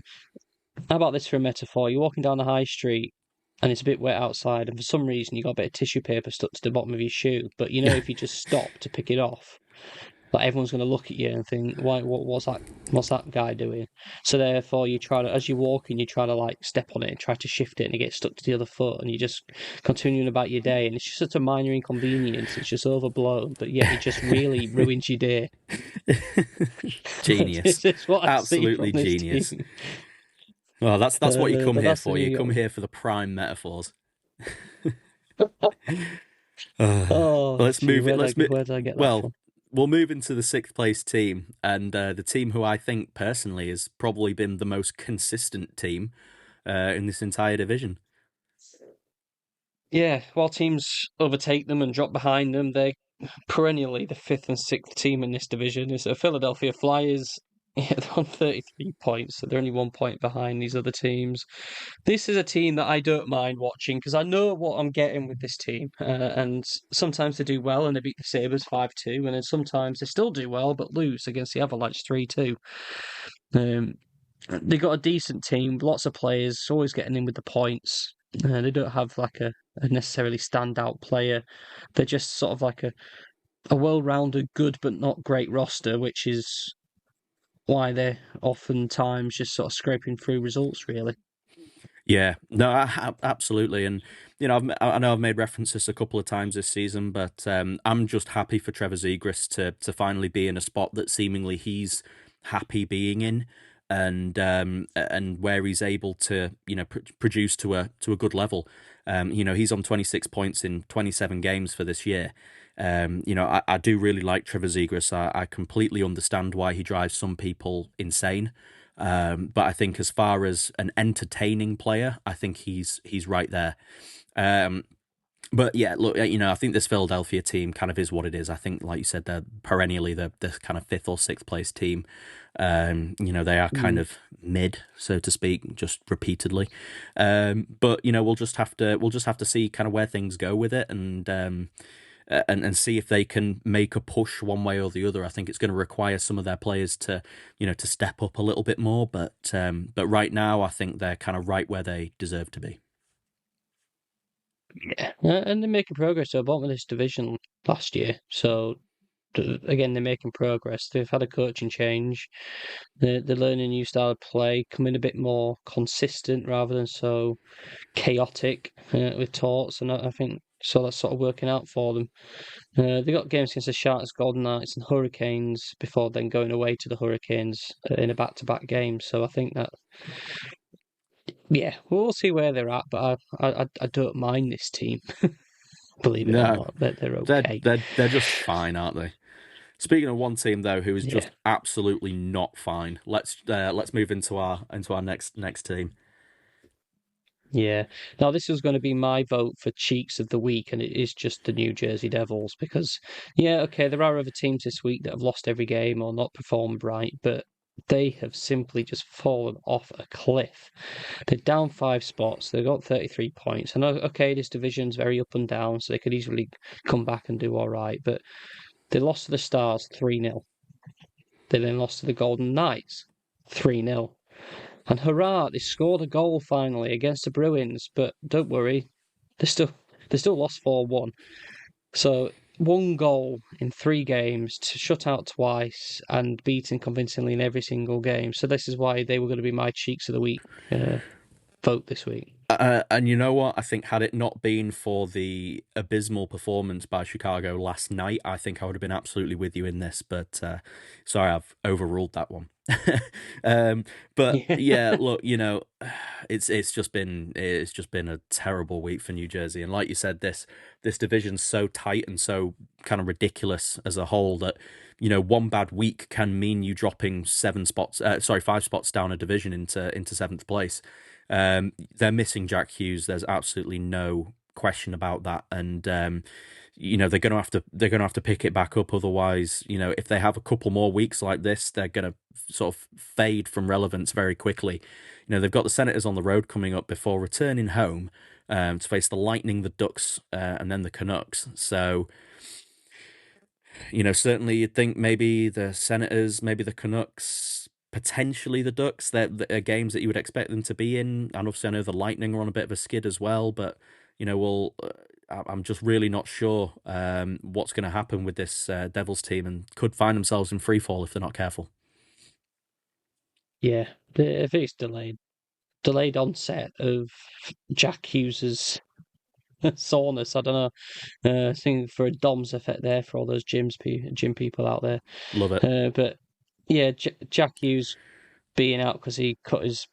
How about this for a metaphor? You're walking down the high street and it's a bit wet outside, and for some reason you got a bit of tissue paper stuck to the bottom of your shoe. But if you just stop to pick it off, like everyone's going to look at you and think, "Why? What's that guy doing?" So therefore, you try to, as you're walking, you try to like step on it and try to shift it, and it gets stuck to the other foot, and you just continuing about your day, and it's just such a minor inconvenience. It's just overblown, but yet it just really ruins your day. Genius. This is what I see Absolutely from this genius. team. Well, that's what you come But here that's the for. New You York. come here for the prime metaphors. Oh, Let's gee, move it. Let's move. where did I get that Well, from? we'll move into the sixth place team, and the team who I think personally has probably been the most consistent team in this entire division. Yeah, while teams overtake them and drop behind them, they're perennially the fifth and sixth team in this division. Is the Philadelphia Flyers. Yeah, they're on 33 points, so they're only 1 point behind these other teams. This is a team that I don't mind watching because I know what I'm getting with this team. And sometimes they do well and they beat the Sabres 5-2, and then sometimes they still do well but lose against the Avalanche 3-2. Um, they got a decent team, lots of players, always getting in with the points. They don't have like a necessarily standout player. They're just sort of like a well-rounded, good but not great roster, which is why they're oftentimes just sort of scraping through results, really. Yeah, no, absolutely, and I know I've made references a couple of times this season, but I'm just happy for Trevor Zegras to finally be in a spot that seemingly he's happy being in, and where he's able to produce to a good level. He's on 26 points in 27 games for this year. I do really like Trevor Zegras. I completely understand why he drives some people insane. But I think as far as an entertaining player, I think he's right there. But yeah, look, I think this Philadelphia team kind of is what it is. I think, like you said, they're perennially the kind of fifth or sixth place team. They are kind of mid, so to speak, just repeatedly. But we'll just have to see kind of where things go with it, and see if they can make a push one way or the other. I think it's going to require some of their players to step up a little bit more. But right now, I think they're kind of right where they deserve to be. Yeah, and they're making progress. They're bottom of this division last year, so again they're making progress. They've had a coaching change. They're learning a new style of play, coming a bit more consistent rather than so chaotic with Torts, and I think so that's sort of working out for them. They got games against the Sharks, Golden Knights, and Hurricanes before then going away to the Hurricanes in a back-to-back game. So I think that, yeah, we'll see where they're at. But I don't mind this team, believe it or No, not. They're they're okay. they're just fine, aren't they? Speaking of one team though, who is Yeah. just absolutely not fine. Let's move into our next team. Yeah. Now, this is going to be my vote for Cheeks of the Week, and it is just the New Jersey Devils because, yeah, okay, there are other teams this week that have lost every game or not performed right, but they have simply just fallen off a cliff. They're down 5 spots. They've got 33 points. And okay, this division's very up and down, so they could easily come back and do all right, but they lost to the Stars 3-0. They then lost to the Golden Knights 3-0. And hurrah, they scored a goal finally against the Bruins, but don't worry, they still lost 4-1. So 1 goal in 3 games to shut out twice and beaten convincingly in every single game. So this is why they were going to be my Cheeks of the Week vote this week. And you know what? I think had it not been for the abysmal performance by Chicago last night, I think I would have been absolutely with you in this. But sorry, I've overruled that one. But yeah, look, it's just been a terrible week for New Jersey, and like you said, this division's so tight and so kind of ridiculous as a whole that one bad week can mean you dropping 5 spots down a division into 7th place. They're missing Jack Hughes. There's absolutely no question about that, and they're gonna have to pick it back up. Otherwise, if they have a couple more weeks like this, they're gonna sort of fade from relevance very quickly. They've got the Senators on the road coming up before returning home to face the Lightning, the Ducks, and then the Canucks. So, certainly you'd think maybe the Senators, maybe the Canucks, potentially the Ducks. They're games that you would expect them to be in. And obviously I know the Lightning are on a bit of a skid as well, but I'm just really not sure what's going to happen with this Devils team, and could find themselves in freefall if they're not careful. Yeah, if it's delayed onset of Jack Hughes's soreness, I don't know. I think for a DOMS effect there for all those gym people out there. Love it. But yeah, Jack Hughes being out because he cut his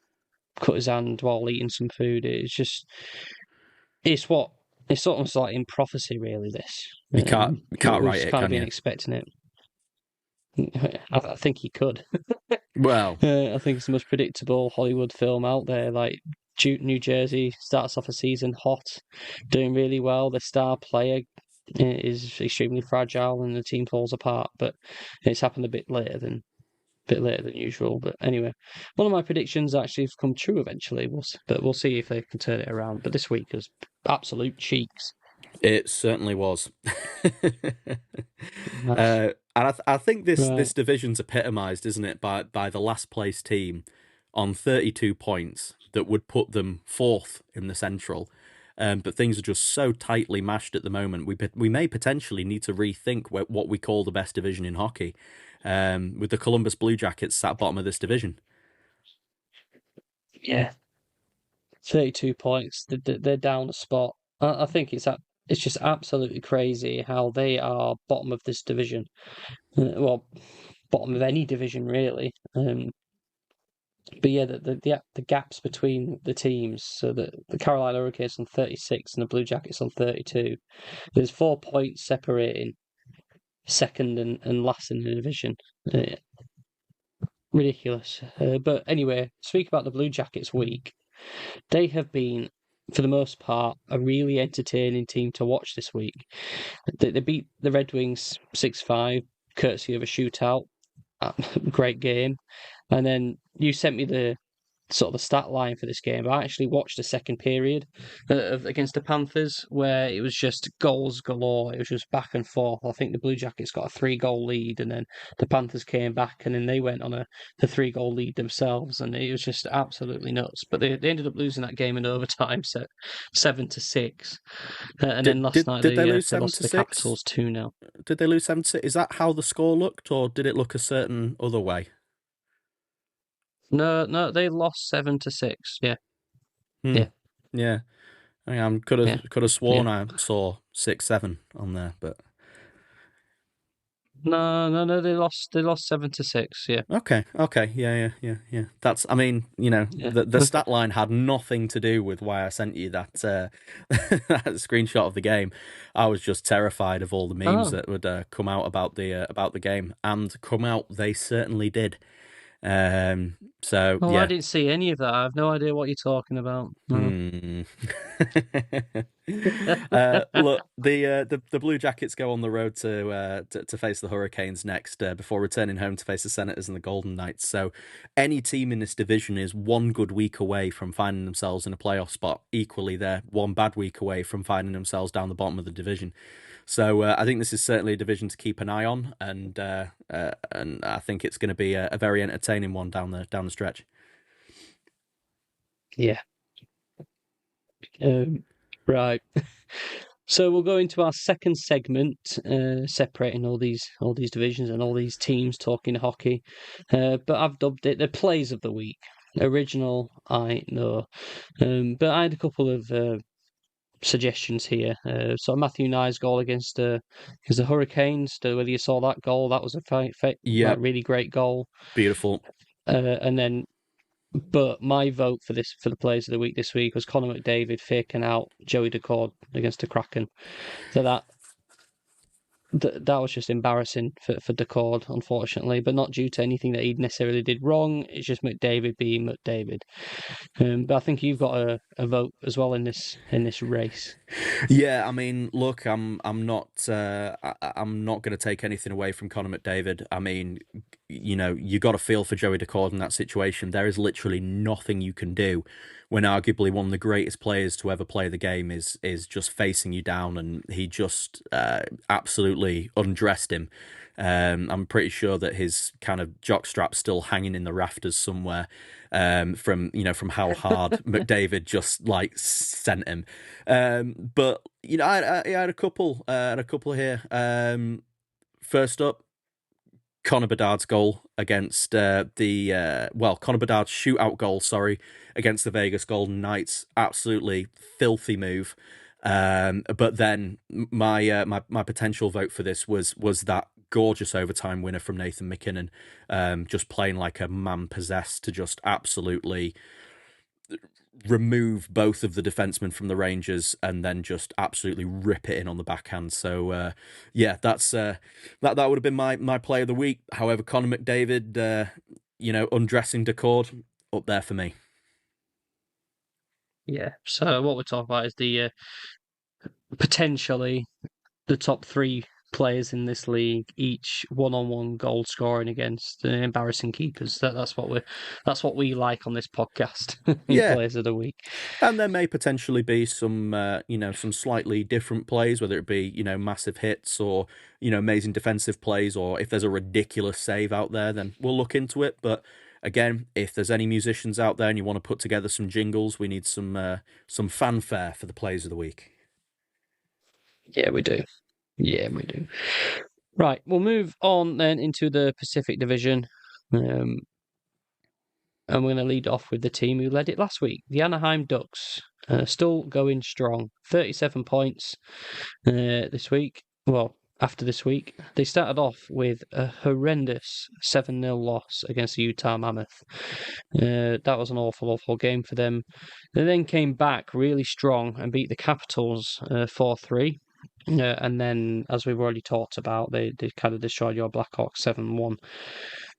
hand while eating some food. It's almost like in prophecy, really. This You can't write it, kind of can been you? expecting it. I think he could. Well, I think it's the most predictable Hollywood film out there. Like New Jersey starts off a season hot, doing really well. The star player is extremely fragile, and the team falls apart. But it's happened a bit later than usual. But anyway, one of my predictions actually have come true eventually. We'll see if they can turn it around. But this week was absolute cheeks. it certainly was. And I think this division's epitomised, isn't it, by the last place team on 32 points that would put them 4th in the Central. But things are just so tightly mashed at the moment. We may potentially need to rethink what we call the best division in hockey, with the Columbus Blue Jackets sat bottom of this division. Yeah, 32 points. They're down a spot. I think it's just absolutely crazy how they are bottom of this division. Well, bottom of any division really. But yeah, the gaps between the teams. So the Carolina Hurricanes on 36 and the Blue Jackets on 32. There's 4 points separating second and last in the division. Ridiculous. But anyway, speak about the Blue Jackets week. They have been, for the most part, a really entertaining team to watch this week. They beat the Red Wings 6-5, courtesy of a shootout. Great game. And then you sent me the stat line for this game. I actually watched the second period against the Panthers, where it was just goals galore. It was just back and forth. I think the Blue Jackets got a 3-goal lead, and then the Panthers came back, and then they went on the 3-goal lead themselves, and it was just absolutely nuts. But they ended up losing that game in overtime, set 7-6. And then last night they they lose lost to the 7-6? Capitals 2-0. Did they lose 7-6? Is that how the score looked, or did it look a certain other way? No, they lost 7-6. Yeah. Yeah. I could have sworn I saw 6-7 on there, but No, they lost 7-6. Yeah. okay, yeah. That's, I mean, the stat line had nothing to do with why I sent you that that screenshot of the game. I was just terrified of all the memes that would come out about the game, and come out they certainly did. So yeah. I didn't see any of that. I have no idea what you're talking about. Look, the Blue Jackets go on the road to face the Hurricanes next, before returning home to face the Senators and the Golden Knights. So any team in this division is one good week away from finding themselves in a playoff spot. Equally, they're one bad week away from finding themselves down the bottom of the division. So I think this is certainly a division to keep an eye on, and I think it's going to be a very entertaining one down the stretch. Yeah. Right. So we'll go into our second segment, separating all these divisions and all these teams talking hockey. But I've dubbed it the plays of the week. Original, I know. But I had a couple of suggestions here. So Matthew Nye's goal against the Hurricanes. Whether you saw that goal, that was a Yeah, really great goal. beautiful. And then, but my vote for the plays of the week this week was Connor McDavid faking out Joey Daccord against the Kraken. So that was just embarrassing for Daccord, unfortunately, but not due to anything that he necessarily did wrong. It's just McDavid being McDavid. But I think you've got a vote as well in this race. Yeah, I mean, look, I'm not I'm not going to take anything away from Conor McDavid. I mean, you got to feel for Joey Daccord in that situation. There is literally nothing you can do when arguably one of the greatest players to ever play the game is just facing you down, and he just absolutely undressed him. I'm pretty sure that his kind of jockstrap's still hanging in the rafters somewhere, from how hard McDavid just like sent him. But I had a couple, here. First up, Connor Bedard's goal against Connor Bedard's shootout goal, sorry, against the Vegas Golden Knights. Absolutely filthy move. But then my potential vote for this was that gorgeous overtime winner from Nathan MacKinnon, just playing like a man possessed to just absolutely remove both of the defensemen from the Rangers and then just absolutely rip it in on the backhand. So that's that would have been my play of the week. However, Connor McDavid, undressing Daccord, up there for me. Yeah. So what we're talking about is the potentially the top three players in this league, each one-on-one goal scoring against embarrassing keepers. That's what we like on this podcast. Yeah. Players of the week. And there may potentially be some, some slightly different plays, whether it be, massive hits or, amazing defensive plays, or if there's a ridiculous save out there, then we'll look into it. But again, if there's any musicians out there and you want to put together some jingles, we need some fanfare for the plays of the week. Yeah, we do. Yeah, we do. Right, we'll move on then into the Pacific Division. And we're going to lead off with the team who led it last week, the Anaheim Ducks. Still going strong. 37 points this week. Well, after this week. They started off with a horrendous 7-0 loss against the Utah Mammoth. That was an awful game for them. They then came back really strong and beat the Capitals 4-3. And then, as we've already talked about, they kind of destroyed your Blackhawks 7-1.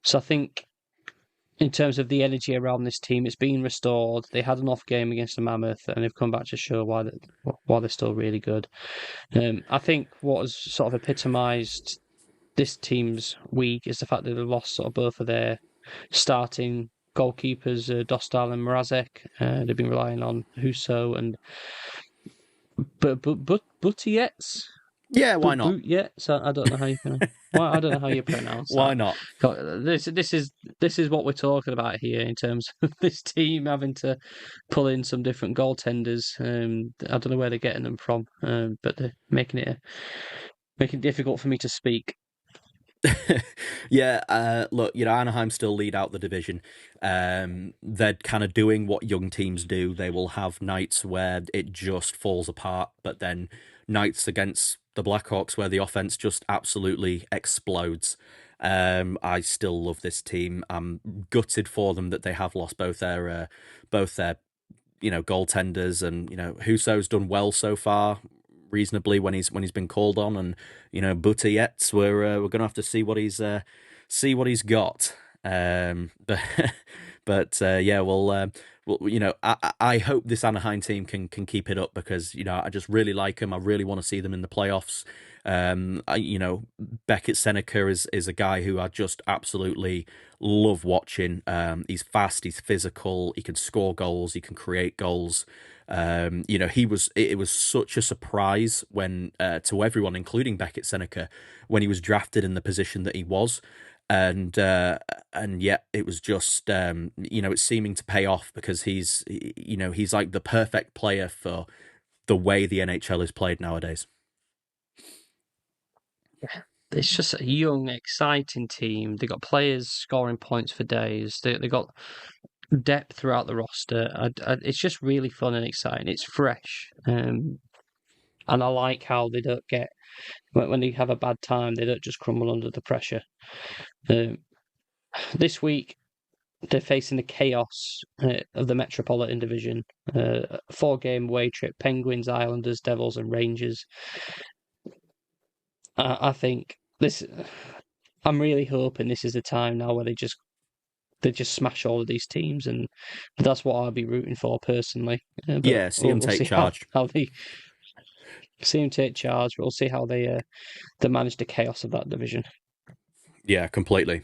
So I think in terms of the energy around this team, it's been restored. They had an off game against the Mammoth, and they've come back to show why they're still really good. I think what has sort of epitomised this team's week is the fact that they lost sort of both of their starting goalkeepers, Dostal and Mrazek. They've been relying on Husso and Buttiets. Yeah, why not? Yeah, so I don't know how you I don't know how you pronounce that. Why not? This is what we're talking about here in terms of this team having to pull in some different goaltenders. I don't know where they're getting them from, but they're making it difficult for me to speak. Yeah, look, Anaheim still lead out the division. They're kind of doing what young teams do. They will have nights where it just falls apart, but then nights against the Blackhawks where the offense just absolutely explodes. I still love this team. I'm gutted for them that they have lost both their goaltenders, and Husso's done well so far, reasonably when he's been called on, and Buttiets, we're gonna have to see what he's got. But yeah, I hope this Anaheim team can keep it up, because I just really like them. I really want to see them in the playoffs. Beckett Seneca is a guy who I just absolutely love watching. He's fast, he's physical, he can score goals, he can create goals. It was such a surprise when to everyone, including Beckett Seneca, when he was drafted in the position that he was. And yet it was just it's seeming to pay off because he's like the perfect player for the way the NHL is played nowadays. It's just a young, exciting team. They got players scoring points for days. They got depth throughout the roster. It's just really fun and exciting. It's fresh, and I like how they don't get when they have a bad time. They don't just crumble under the pressure. Um, this week they're facing the chaos of the Metropolitan Division. 4-game away trip: Penguins, Islanders, Devils, and Rangers. I think this. I'm really hoping this is the time now where they just smash all of these teams, and that's what I'll be rooting for personally. Yeah, see him take charge. How they see him take charge. We'll see how they manage the chaos of that division. Yeah, completely.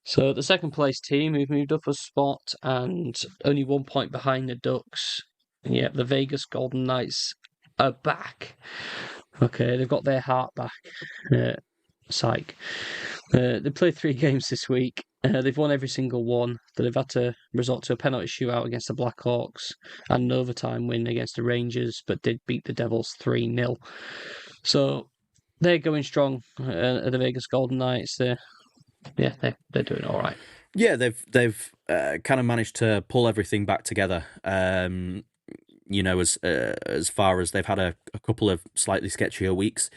So the second place team who've moved up a spot and only 1 point behind the Ducks. Yeah, the Vegas Golden Knights are back. Okay, they've got their heart back. Psych. They played 3 games this week. They've won every single one. They've had to resort to a penalty shootout against the Blackhawks and an overtime win against the Rangers, but did beat the Devils 3-0. So they're going strong at the Vegas Golden Knights. They're doing all right. Yeah, they've kind of managed to pull everything back together. As far as they've had a couple of slightly sketchier weeks.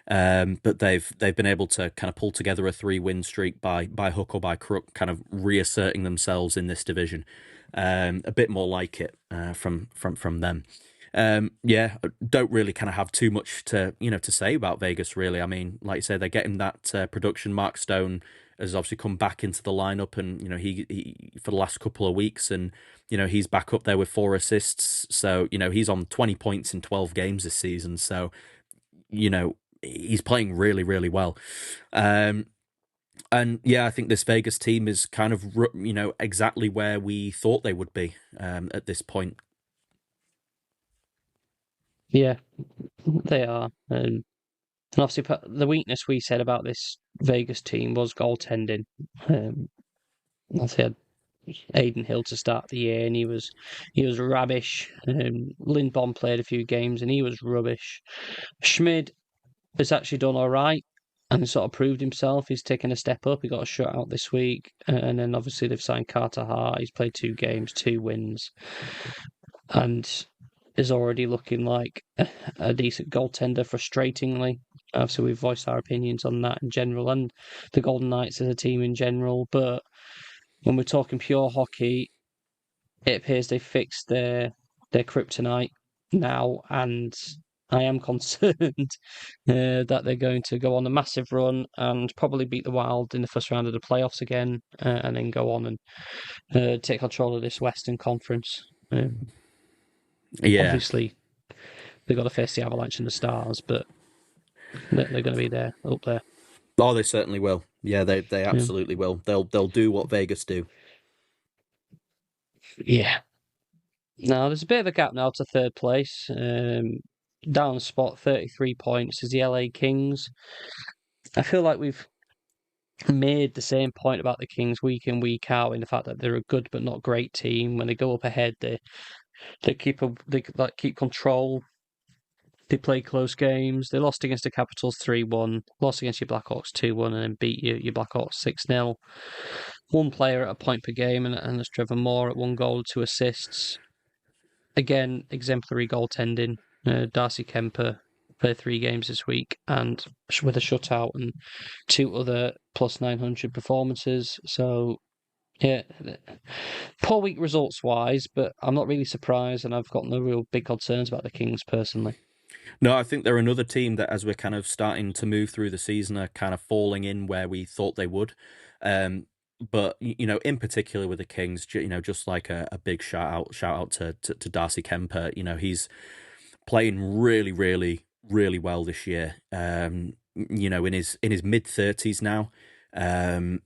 But they've been able to kind of pull together a 3-win streak by hook or by crook, kind of reasserting themselves in this division. A bit more like it from them. Don't really kind of have too much to say about Vegas, really. I mean, like you say, they're getting that production. Mark Stone has obviously come back into the lineup, and he for the last couple of weeks, and he's back up there with 4 assists. So he's on 20 points in 12 games this season. So he's playing really, really well. And yeah, I think this Vegas team is kind of exactly where we thought they would be at this point. Yeah, they are. And obviously, the weakness we said about this Vegas team was goaltending. I said Aiden Hill to start the year, and he was rubbish. Lindbaum played a few games, and he was rubbish. Schmid has actually done all right and sort of proved himself. He's taken a step up. He got a shutout this week, and then obviously they've signed Carter Hart. He's played 2 games, 2 wins, and is already looking like a decent goaltender, frustratingly. Obviously, we've voiced our opinions on that in general and the Golden Knights as a team in general. But when we're talking pure hockey, it appears they fixed their kryptonite now, and I am concerned that they're going to go on a massive run and probably beat the Wild in the first round of the playoffs again, and then go on and take control of this Western Conference. Yeah, obviously they've got to face the Avalanche and the Stars, but they're going to be there up there. Oh, they certainly will. Yeah, they absolutely will. They'll do what Vegas do. Yeah. Now there's a bit of a gap now to third place. Down spot, 33 points, is the LA Kings. I feel like we've made the same point about the Kings week in, week out, in the fact that they're a good but not great team. When they go up ahead, they keep control. They play close games. They lost against the Capitals 3-1, lost against your Blackhawks 2-1, and then beat your Blackhawks 6-0. One player at a point per game, and that's Trevor Moore at 1 goal, 2 assists. Again, exemplary goaltending. Darcy Kemper played 3 games this week, and with a shutout and 2 other plus 900 performances. So, yeah, poor week results wise, but I'm not really surprised, and I've got no real big concerns about the Kings personally. No, I think they're another team that, as we're kind of starting to move through the season, are kind of falling in where we thought they would. But in particular with the Kings, just like a big shout out to Darcy Kemper. playing really, really, really well this year. In his mid-30s now, and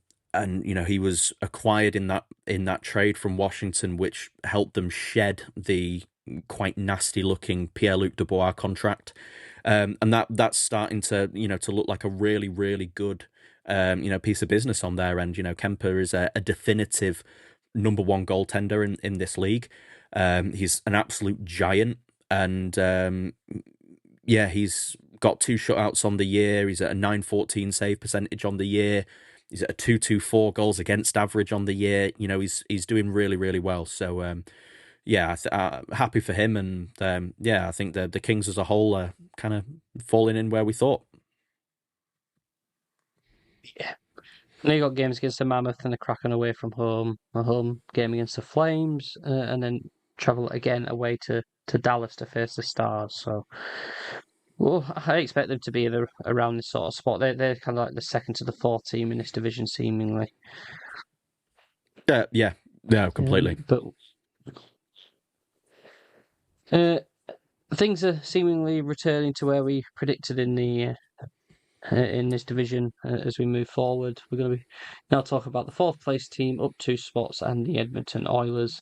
he was acquired in that trade from Washington, which helped them shed the quite nasty-looking Pierre-Luc Dubois contract, and that's starting to look like a really, really good piece of business on their end. Kemper is a definitive number one goaltender in this league. He's an absolute giant, and he's got 2 shutouts on the year. He's at a .914 save percentage on the year. He's at a .224 goals against average on the year. He's doing really, really well. So happy for him, and I think the Kings as a whole are kind of falling in where we thought. Yeah. And you got games against the Mammoth and the Kraken away from home, a home game against the Flames, and then travel again away to Dallas to face the Stars. So, well, I expect them to be around this sort of spot. They're kind of like the second to the fourth team in this division, seemingly. Yeah, completely. But things are seemingly returning to where we predicted in this division as we move forward. We're going to be now talk about the fourth place team, up 2 spots, and the Edmonton Oilers.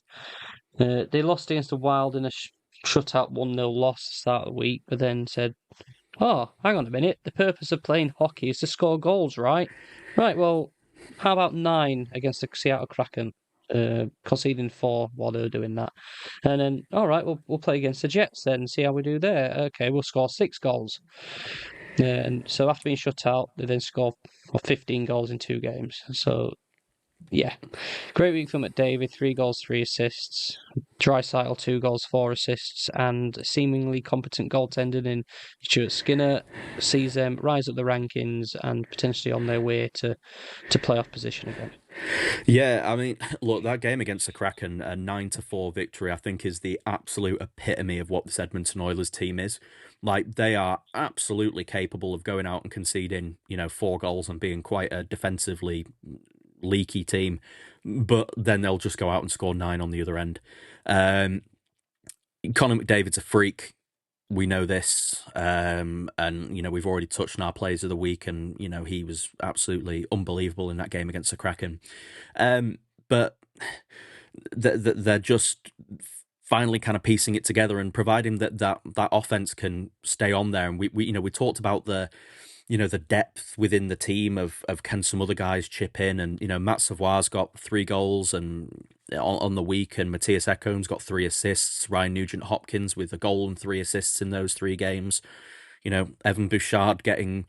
They lost against the Wild in a shutout 1-0 loss to start of the week, but then said, "Oh, hang on a minute. The purpose of playing hockey is to score goals, right? Right. Well, how about 9 against the Seattle Kraken?" Conceding 4 while they were doing that, and then all right, we'll play against the Jets then, see how we do there. Okay, we'll score 6 goals. And so after being shut out, they then score 15 goals in 2 games. So, yeah. Great week for McDavid, 3 goals, 3 assists. Draisaitl, 2 goals, 4 assists. And seemingly competent goaltending in Stuart Skinner sees them rise up the rankings and potentially on their way to playoff position again. Yeah, I mean, look, that game against the Kraken, a 9-4 victory, I think is the absolute epitome of what this Edmonton Oilers team is. Like, they are absolutely capable of going out and conceding, 4 goals and being quite a defensively leaky team, but then they'll just go out and score 9 on the other end. Connor McDavid's a freak. We know this, and we've already touched on our plays of the week, and he was absolutely unbelievable in that game against the Kraken. But they're just finally kind of piecing it together and providing that offense can stay on there. And we talked about the depth within the team of can some other guys chip in, and Matt Savoie's got 3 goals and on the week, and Matthias Ekholm's got 3 assists. Ryan Nugent-Hopkins with a goal and 3 assists in those 3 games. Evan Bouchard getting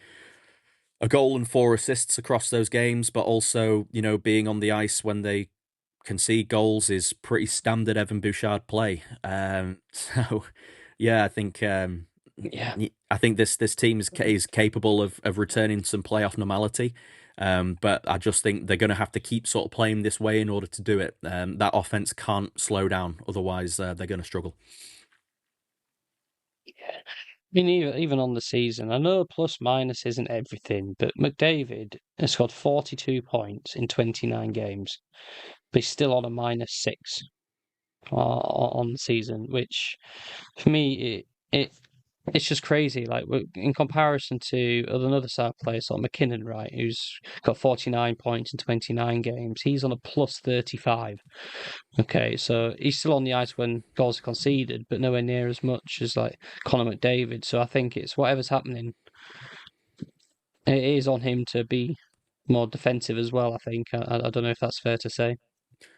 a goal and 4 assists across those games, but also being on the ice when they concede goals is pretty standard Evan Bouchard play. So yeah, I think. I think this team is capable of returning some playoff normality, but I just think they're going to have to keep sort of playing this way in order to do it. That offense can't slow down, otherwise they're going to struggle. Yeah. I mean, even on the season, I know plus minus isn't everything, but McDavid has scored 42 points in 29 games, but he's still on a -6 on the season, which for me it's just crazy. Like in comparison to another side player, like McKinnon, right, who's got 49 points in 29 games. He's on a +35. Okay, so he's still on the ice when goals are conceded, but nowhere near as much as like Connor McDavid. So I think it's whatever's happening, it is on him to be more defensive as well. I think I don't know if that's fair to say.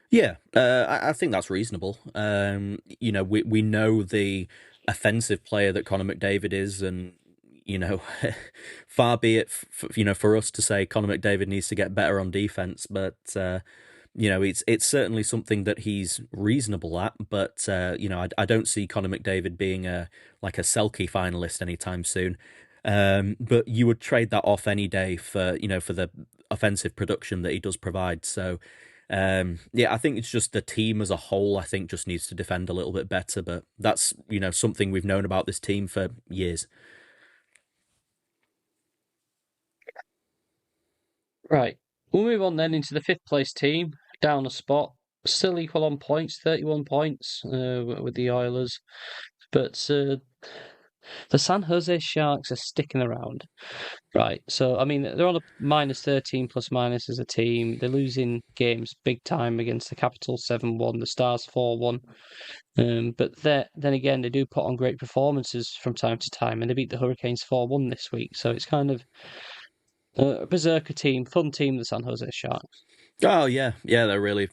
Yeah, I think that's reasonable. We know the offensive player that Connor McDavid is, and far be it for us to say Connor McDavid needs to get better on defense, but it's certainly something that he's reasonable at. But I don't see Connor McDavid being a Selke finalist anytime soon. But you would trade that off any day for the offensive production that he does provide. So. I think it's just the team as a whole, I think, just needs to defend a little bit better. But that's, something we've known about this team for years. Right. We'll move on then into the 5th place team, down a spot, still equal on points, 31 points with the Oilers. But the San Jose Sharks are sticking around, right? So I mean, they're on a -13 plus minus as a team. They're losing games big time against the Capitals 7-1, the Stars 4-1. But then again, they do put on great performances from time to time, and they beat the Hurricanes 4-1 this week. So it's kind of a berserker team, fun team, the San Jose Sharks. Oh yeah, yeah, they're really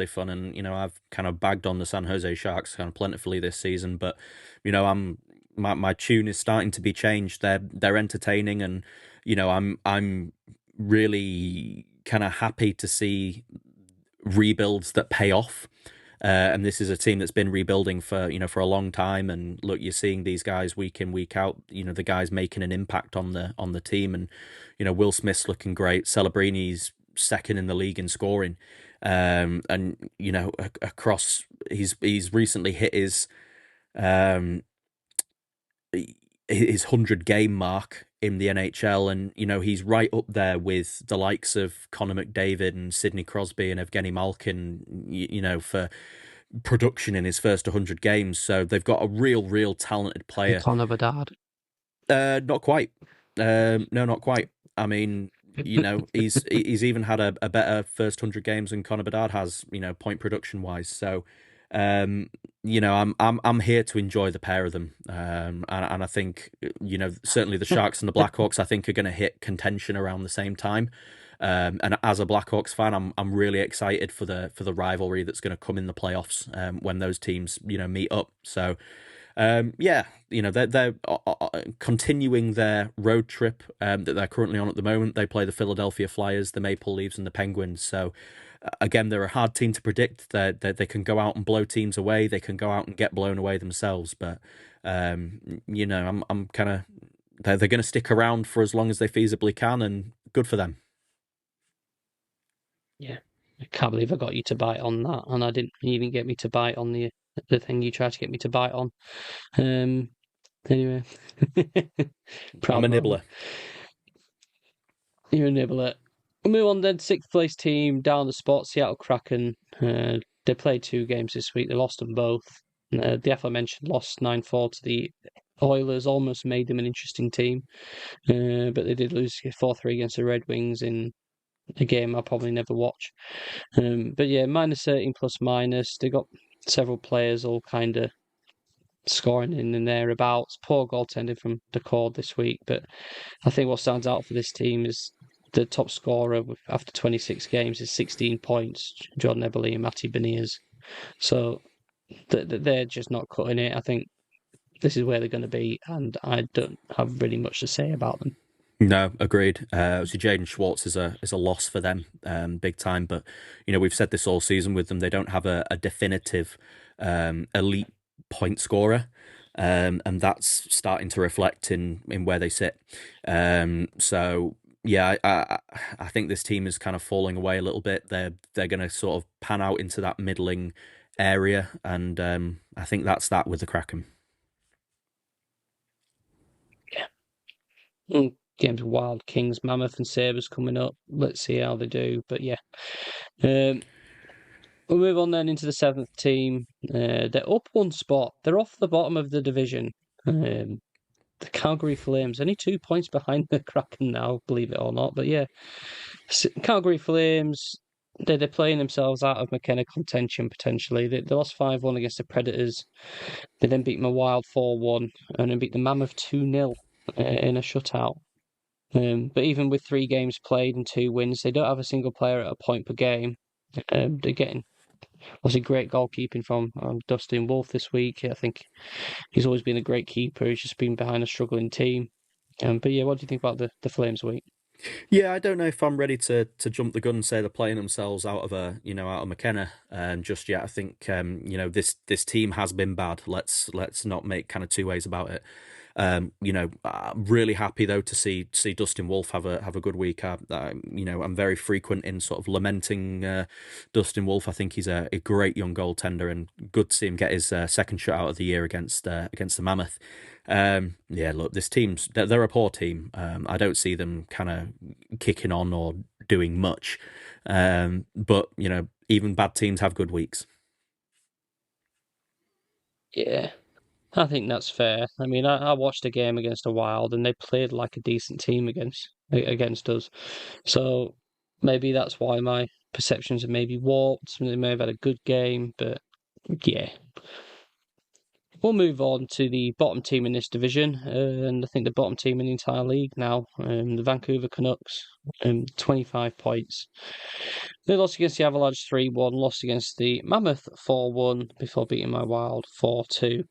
fun, and I've kind of bagged on the San Jose Sharks kind of plentifully this season, but my tune is starting to be changed. They're entertaining, and I'm really kind of happy to see rebuilds that pay off. And this is a team that's been rebuilding for a long time. And look, you're seeing these guys week in, week out. The guys making an impact on the team. And Will Smith's looking great. Celebrini's second in the league in scoring. And across he's recently hit um, his 100-game mark in the NHL, and he's right up there with the likes of Connor McDavid and Sidney Crosby and Evgeny Malkin, for production in his first 100 games. So they've got a real talented player. Connor Bedard. Not quite. No, not quite. I mean, he's even had a better first 100 games than Connor Bedard has, point production wise. So I'm here to enjoy the pair of them, and I think certainly the Sharks and the Blackhawks I think are going to hit contention around the same time. And as a Blackhawks fan, I'm really excited for the rivalry that's going to come in the playoffs when those teams meet up. So they're continuing their road trip that they're currently on at the moment. They play the Philadelphia Flyers, the Maple Leafs, and the Penguins. So again, they're a hard team to predict. They can go out and blow teams away. They can go out and get blown away themselves. But I'm kind of they're going to stick around for as long as they feasibly can, and good for them. Yeah, I can't believe I got you to bite on that, and I didn't even get me to bite on the thing you tried to get me to bite on. Anyway, I'm a nibbler. You're a nibbler. We'll move on then. 6th place team down the spot, Seattle Kraken. They played 2 games this week. They lost them both. The aforementioned lost 9-4 to the Oilers, almost made them an interesting team. But they did lose 4-3 against the Red Wings in a game I'll probably never watch. But yeah, -13 plus minus. They got several players all kind of scoring in and thereabouts. Poor goaltending from the core this week, but I think what stands out for this team is the top scorer after 26 games is 16 points, John Eberle and Matty Beniers. So they're just not cutting it. I think this is where they're going to be, and I don't have really much to say about them. No, agreed. So Jaden Schwartz is a loss for them, big time. But we've said this all season with them. They don't have a definitive elite point scorer, and that's starting to reflect in where they sit. So yeah, I think this team is kind of falling away a little bit. They're going to sort of pan out into that middling area, and I think that's that with the Kraken. Yeah. Games of Wild Kings, Mammoth, and Sabres coming up. Let's see how they do. But yeah. We'll move on then into the 7th team. They're up 1 spot. They're off the bottom of the division. The Calgary Flames, only 2 points behind the Kraken now, believe it or not. But yeah, Calgary Flames, they're playing themselves out of McKenna contention potentially. They lost 5-1 against the Predators. They then beat them a Wild 4-1 and then beat the Mammoth 2-0 in a shutout. But even with 3 games played and 2 wins, they don't have a single player at a point per game. They're getting obviously great goalkeeping from Dustin Wolf this week. I think he's always been a great keeper. He's just been behind a struggling team. But yeah, what do you think about the Flames week? Yeah, I don't know if I'm ready to jump the gun and say they're playing themselves out of McKenna just yet. I think this team has been bad. Let's not make kind of two ways about it. I'm really happy though to see Dustin Wolf have a good week. I'm very frequent in sort of lamenting Dustin Wolf. I think he's a great young goaltender, and good to see him get his second shutout of the year against the Mammoth. Look, this team's they're a poor team. I don't see them kind of kicking on or doing much. But even bad teams have good weeks. Yeah. I think that's fair. I mean, I watched a game against the Wild, and they played like a decent team against us. So maybe that's why my perceptions are maybe warped. They may have had a good game, but yeah. We'll move on to the bottom team in this division, and I think the bottom team in the entire league now, the Vancouver Canucks, 25 points. They lost against the Avalanche 3-1, lost against the Mammoth 4-1 before beating my Wild 4-2.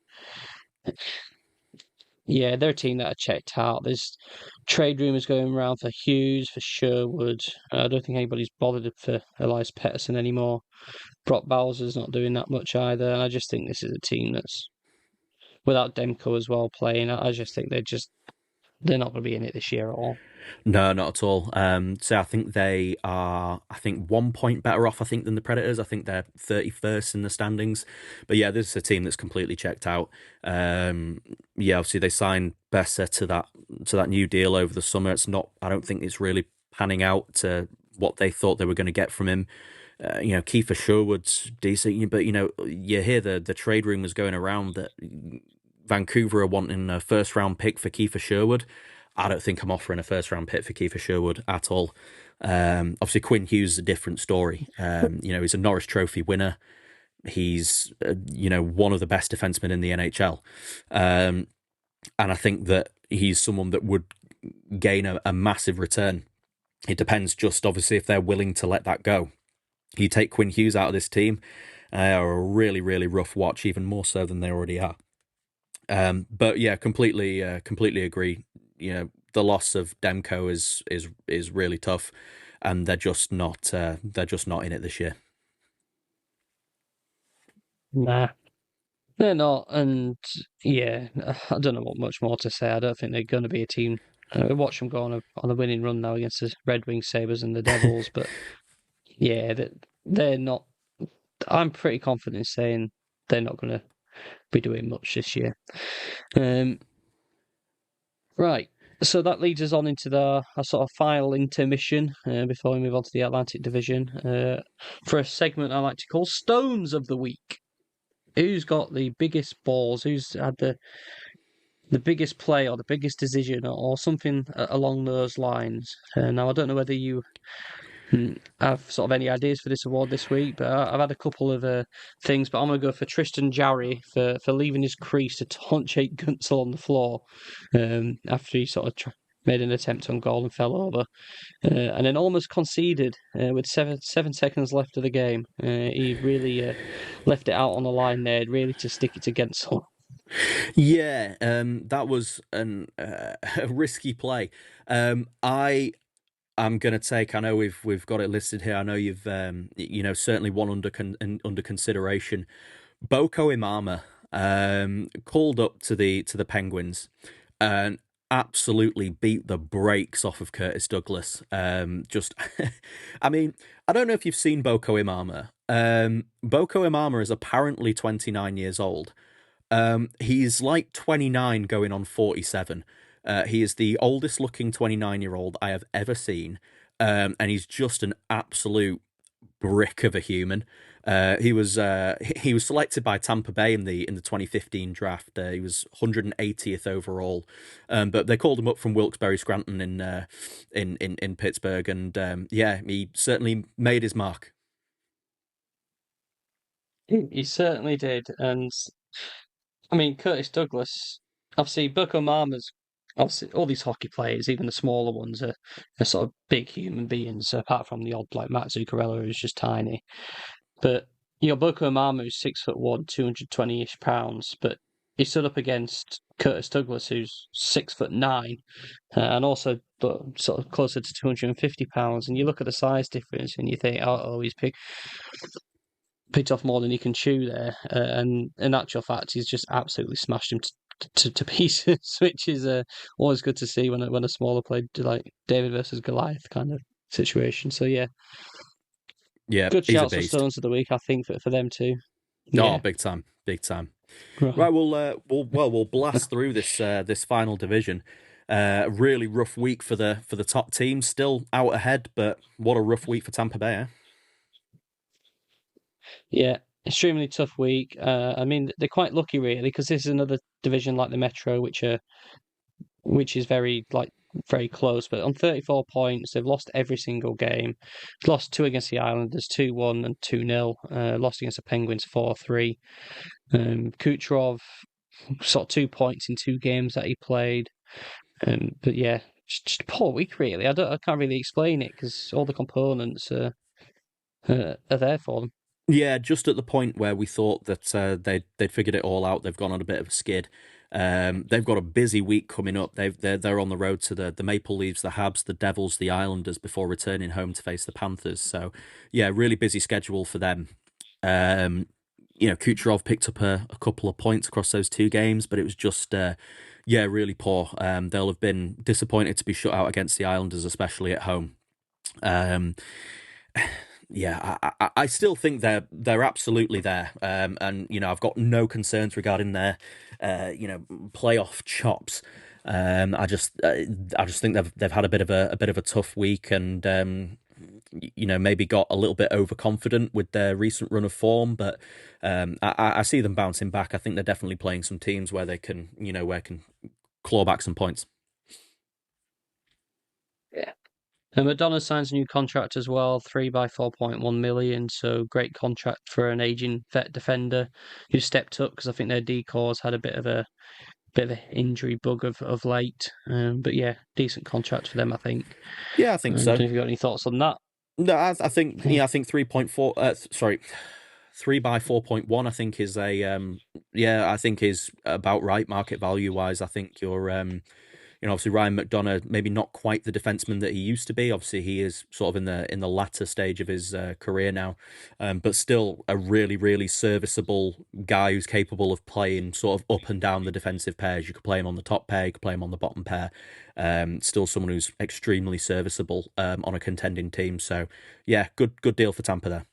Yeah, they're a team that I checked out. There's trade rumours going around for Hughes, for Sherwood. I don't think anybody's bothered for Elias Pettersson anymore. Brock Bowser's not doing that much either, and I just think this is a team that's, without Demko as well playing, I just think they're not going to be in it this year at all. No, not at all. So I think they are, 1 point better off, than the Predators. I think they're 31st in the standings. But yeah, this is a team that's completely checked out. Yeah, obviously they signed Besser to that new deal over the summer. I don't think it's really panning out to what they thought they were going to get from him. Kiefer Sherwood's decent, but you hear the trade rumors going around that Vancouver are wanting a first round pick for Kiefer Sherwood. I don't think I'm offering a first round pick for Kiefer Sherwood at all. Obviously, Quinn Hughes is a different story. He's a Norris Trophy winner. He's one of the best defensemen in the NHL, and I think that he's someone that would gain a massive return. It depends just obviously if they're willing to let that go. You take Quinn Hughes out of this team, are a really, really rough watch, even more so than they already are. But yeah, completely agree. The loss of Demko is really tough, and they're just not in it this year. Nah, they're not, and yeah, I don't know what much more to say. I don't think they're going to be a team. Watch them go on a winning run now against the Red Wings, Sabres, and the Devils, but yeah, they're not. I'm pretty confident in saying they're not going to be doing much this year. Right. So that leads us on into our sort of final intermission before we move on to the Atlantic Division for a segment I like to call Stones of the Week. Who's got the biggest balls? Who's had the biggest play or the biggest decision or something along those lines? Now, I don't know whether you have sort of any ideas for this award this week, but I've had a couple of things, but I'm going to go for Tristan Jarry for leaving his crease to taunt Jake Gunsel on the floor after he sort of made an attempt on goal and fell over, and then almost conceded with 7 seconds left of the game. He really left it out on the line there, really to stick it to Gunsel. Yeah, that was a risky play. I'm going to take. I know we've got it listed here. I know you've certainly one under consideration. Boko Imama called up to the Penguins and absolutely beat the brakes off of Curtis Douglas. Just, I mean, I don't know if you've seen Boko Imama. Boko Imama is apparently 29 years old. He's like 29 going on 47. He is the oldest looking 29-year-old I have ever seen. And he's just an absolute brick of a human. He was selected by Tampa Bay in the 2015 draft. He was 180th overall, but they called him up from Wilkes-Barre Scranton in Pittsburgh, and yeah, he certainly made his mark. He certainly did, and I mean Curtis Douglas. Obviously, Bucko Mama's. Obviously, all these hockey players, even the smaller ones, are sort of big human beings. Apart from the odd like Matt Zuccarello, who's just tiny. But Boko Mama is 6'1", 220-ish pounds, but he stood up against Curtis Douglas, who's 6'9", and also sort of closer to 250 pounds. And you look at the size difference, and you think, oh, he's picked off more than he can chew there. And in actual fact, he's just absolutely smashed him to pieces, which is always good to see when a smaller player like David versus Goliath kind of situation. So yeah. Yeah, Good he's a shouts for beast. Stones of the Week, I think, for them too. Oh, Yeah. big time. Right. Right, we'll blast through this final division. Really rough week for the top team, still out ahead, but what a rough week for Tampa Bay. Yeah, extremely tough week. I mean, they're quite lucky really because this is another division like the Metro, which is very close. But on 34 points, they've lost every single game. They've lost two against the Islanders, 2-1 and 2-0. Lost against the Penguins 4-3. Kucherov sort of 2 points in two games that he played. But yeah, just a poor week really. I can't really explain it because all the components are there for them. Yeah, just at the point where we thought that they'd figured it all out, they've gone on a bit of a skid. They've got a busy week coming up. They're on the road to the Maple Leafs, the Habs, the Devils, the Islanders before returning home to face the Panthers. So yeah, really busy schedule for them. Kucherov picked up a couple of points across those two games, but it was just really poor. They'll have been disappointed to be shut out against the Islanders, especially at home. I still think they're absolutely there, and I've got no concerns regarding their playoff chops. I just think they've had a bit of a tough week, and maybe got a little bit overconfident with their recent run of form, but I see them bouncing back. I think they're definitely playing some teams where they can claw back some points. Yeah. And McDonough signs a new contract as well, 3 by 4.1 million. So great contract for an aging vet defender who stepped up because I think their decors had a bit of an injury bug of late. But yeah, decent contract for them, I think. Yeah, I think so. Have you got any thoughts on that? No, I think 3.4. 3 by 4.1. I think is I think is about right market value wise. I think you're obviously Ryan McDonough, maybe not quite the defenseman that he used to be. Obviously, he is sort of in the latter stage of his career now, but still a really, really serviceable guy who's capable of playing sort of up and down the defensive pairs. You could play him on the top pair, you could play him on the bottom pair. Still someone who's extremely serviceable on a contending team. So yeah, good deal for Tampa there.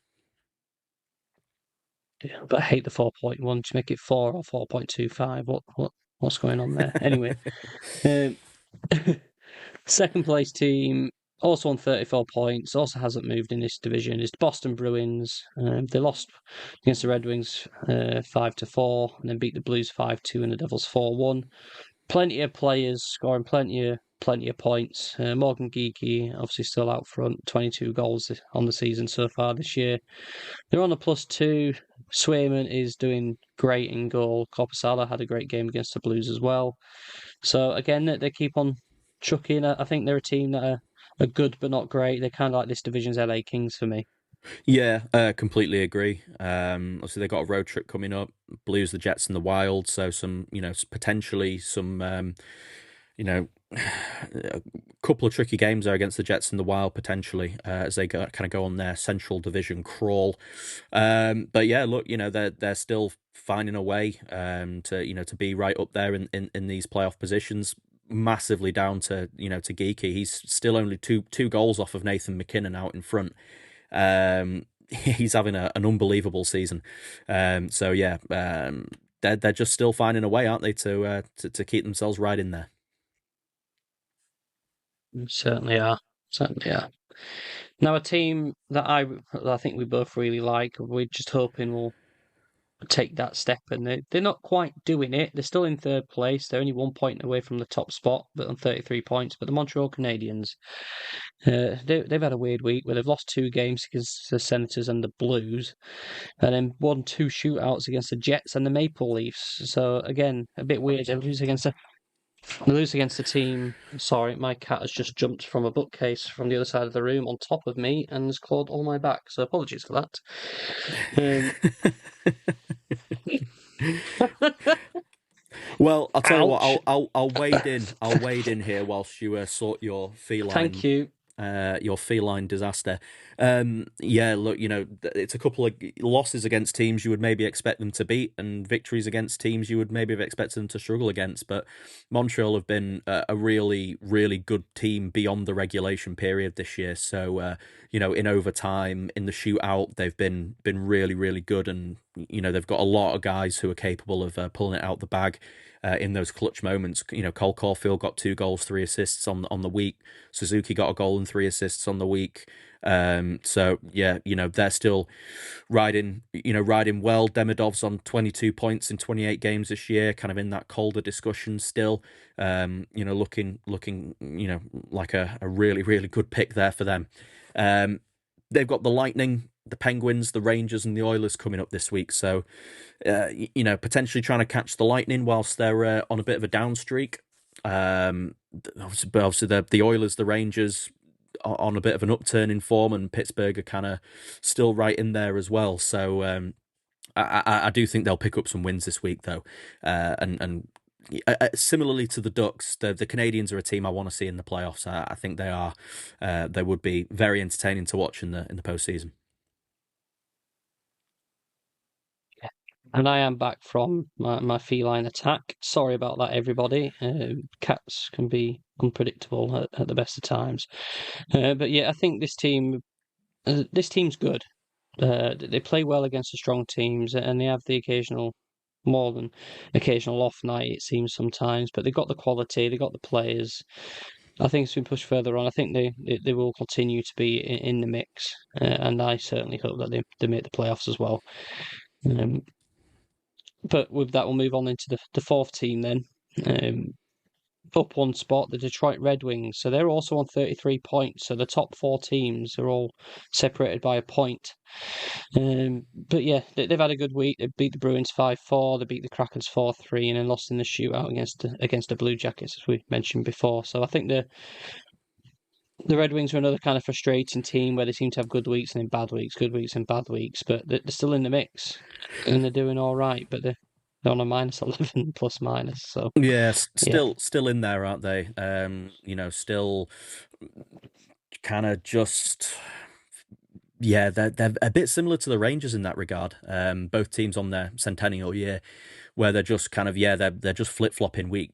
Yeah, but I hate the 4.1. Just make it 4 or 4.25. What's going on there? Anyway. Second place team, also on 34 points, also hasn't moved in this division, is the Boston Bruins. They lost against the Red Wings 5-4, and then beat the Blues 5-2 and the Devils 4-1. Plenty of players scoring plenty of points. Morgan Geekie obviously still out front, 22 goals on the season so far this year. They're on a +2. Swayman is doing great in goal. Korpisalo had a great game against the Blues as well. So again, they keep on chucking. I think they're a team that are good but not great. They're kind of like this division's LA Kings for me. Yeah, completely agree. Obviously, they got a road trip coming up. Blues, the Jets, and the Wild. So some, potentially some, a couple of tricky games there against the Jets and the Wild potentially as they kind of go on their Central Division crawl. But yeah, look, they're still finding a way to be right up there in these playoff positions. Massively down to to Geekie. He's still only two goals off of Nathan McKinnon out in front. He's having an unbelievable season. So yeah, they're just still finding a way, aren't they, to keep themselves right in there. Certainly are. Now, a team that I think we both really like, we're just hoping will take that step, and they're not quite doing it. They're still in third place. They're only 1 point away from the top spot, but on 33 points. But the Montreal Canadiens, they've had a weird week where they've lost 2 games against the Senators and the Blues, and then won 2 shootouts against the Jets and the Maple Leafs. So again, a bit weird. They lose against the team. Sorry, my cat has just jumped from a bookcase from the other side of the room on top of me and has clawed all my back. So apologies for that. Well, I'll tell you what. I'll wade in. I'll wade in here whilst you sort your feline. Thank you. Your feline disaster. Yeah, look, it's a couple of losses against teams you would maybe expect them to beat, and victories against teams you would maybe have expected them to struggle against. But Montreal have been a really, really good team beyond the regulation period this year. So, in overtime, in the shootout, they've been really, really good, and they've got a lot of guys who are capable of pulling it out the bag. in those clutch moments. Cole Caulfield got 2 goals, 3 assists on the week. Suzuki got a goal and 3 assists on the week. So yeah, they're still riding well. Demidov's on 22 points in 28 games this year, kind of in that Calder discussion still. Looking like a really, really good pick there for them. They've got the Lightning, the Penguins, the Rangers, and the Oilers coming up this week. So, potentially trying to catch the Lightning whilst they're on a bit of a down streak. Obviously the Oilers, the Rangers are on a bit of an upturn in form, and Pittsburgh are kind of still right in there as well. So I do think they'll pick up some wins this week, though. And similarly to the Ducks, the Canadiens are a team I want to see in the playoffs. I think they are. They would be very entertaining to watch in the postseason. And I am back from my feline attack. Sorry about that, everybody. Cats can be unpredictable at the best of times. But yeah, I think this team's good. They play well against the strong teams, and they have the more than occasional off night, it seems sometimes. But they've got the quality, they've got the players. I think it's been pushed further on. I think they will continue to be in the mix, and I certainly hope that they make the playoffs as well. But with that, we'll move on into the fourth team then. Up one spot, the Detroit Red Wings. So they're also on 33 points. So the top 4 teams are all separated by a point. But yeah, they've had a good week. They beat the Bruins 5-4. They beat the Krakens 4-3, and then lost in the shootout against the Blue Jackets, as we mentioned before. So I think the Red Wings are another kind of frustrating team where they seem to have good weeks and then bad weeks, good weeks and bad weeks, but they're still in the mix and they're doing all right. But they're on a -11 plus minus. So yeah, still in there, aren't they? Still kind of just. Yeah, they're a bit similar to the Rangers in that regard. Both teams on their centennial year, where they're just kind of they're just flip flopping week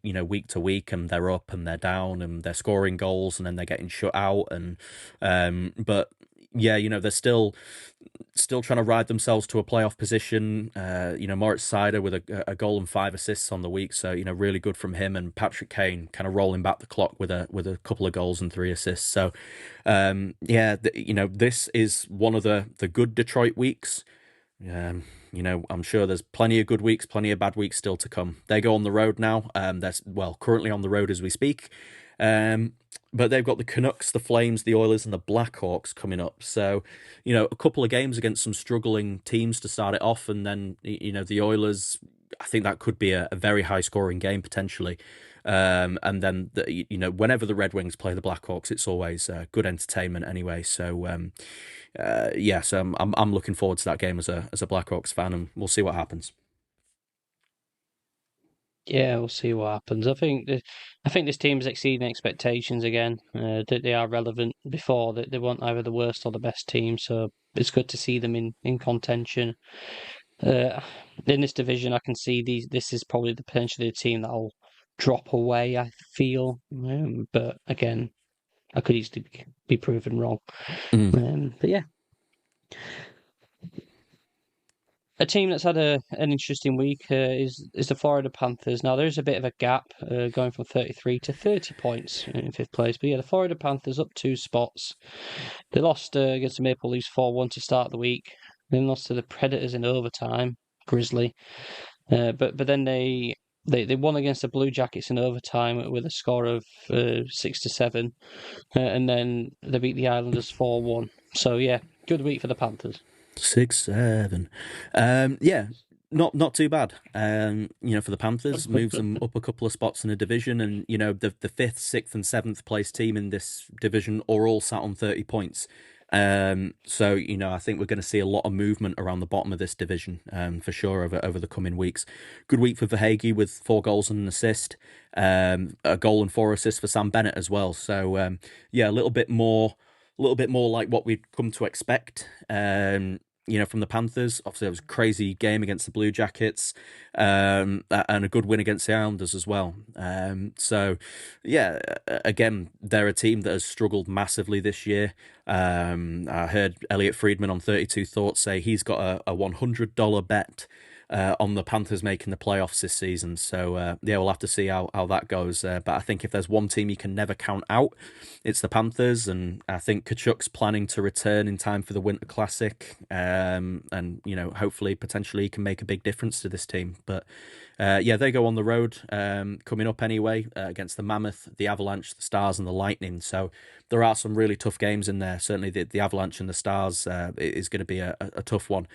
to week, and they're up and they're down, and they're scoring goals and then they're getting shut out, and but yeah, they're still trying to ride themselves to a playoff position. Moritz Seider with a goal and 5 assists on the week, so really good from him, and Patrick Kane kind of rolling back the clock with a couple of goals and 3 assists. So this is one of the good Detroit weeks. I'm sure there's plenty of good weeks, plenty of bad weeks still to come. They go on the road now. They're currently on the road as we speak. But they've got the Canucks, the Flames, the Oilers, and the Blackhawks coming up. So, a couple of games against some struggling teams to start it off, and then the Oilers. I think that could be a very high scoring game potentially. And then whenever the Red Wings play the Blackhawks, it's always good entertainment anyway. So so I'm looking forward to that game as a Blackhawks fan, and we'll see what happens. Yeah, we'll see what happens. I think this team is exceeding expectations again. That they are relevant before that they weren't either the worst or the best team. So it's good to see them in contention. In this division, I can see this is probably potentially a team that'll drop away, I feel. But again, I could easily be proven wrong. But yeah. A team that's had an interesting week is the Florida Panthers. Now, there's a bit of a gap going from 33 to 30 points in 5th place. But yeah, the Florida Panthers up 2 spots. They lost against the Maple Leafs 4-1 to start the week. Then lost to the Predators in overtime, Grizzly. But then they won against the Blue Jackets in overtime with a score of 6-7. And then they beat the Islanders 4-1. So yeah, good week for the Panthers. 6-7. Not too bad. For the Panthers, moves them up a couple of spots in a division, and the 5th, 6th, and 7th place team in this division are all sat on 30 points. So I think we're going to see a lot of movement around the bottom of this division, for sure over the coming weeks. Good week for Verhaeghe with 4 goals and an assist, a goal and 4 assists for Sam Bennett as well. So a little bit more like what we'd come to expect. From the Panthers. Obviously, it was a crazy game against the Blue Jackets, and a good win against the Islanders as well. Again, they're a team that has struggled massively this year. I heard Elliot Friedman on 32 Thoughts say he's got a $100 bet on the Panthers making the playoffs this season. So yeah, we'll have to see how that goes. But I think if there's one team you can never count out, it's the Panthers, and I think Kachuk's planning to return in time for the Winter Classic, and hopefully potentially he can make a big difference to this team. But yeah, they go on the road coming up anyway against the Mammoth, the Avalanche, the Stars, and the Lightning. So there are some really tough games in there. Certainly the Avalanche and the Stars is going to be a tough one.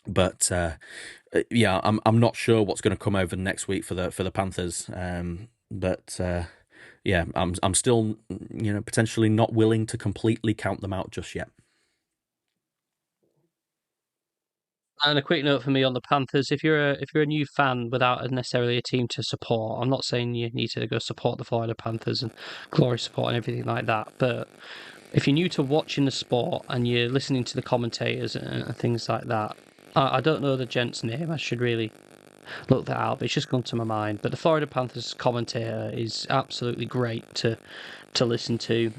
But yeah, I'm not sure what's going to come over next week for the Panthers. But yeah, I'm still potentially not willing to completely count them out just yet. And a quick note for me on the Panthers: if you're a new fan without necessarily a team to support, I'm not saying you need to go support the Florida Panthers and glory support and everything like that, but if you're new to watching the sport and you're listening to the commentators and things like that, I don't know the gent's name. I should really look that up. It's just come to my mind. But the Florida Panthers commentator is absolutely great to listen to.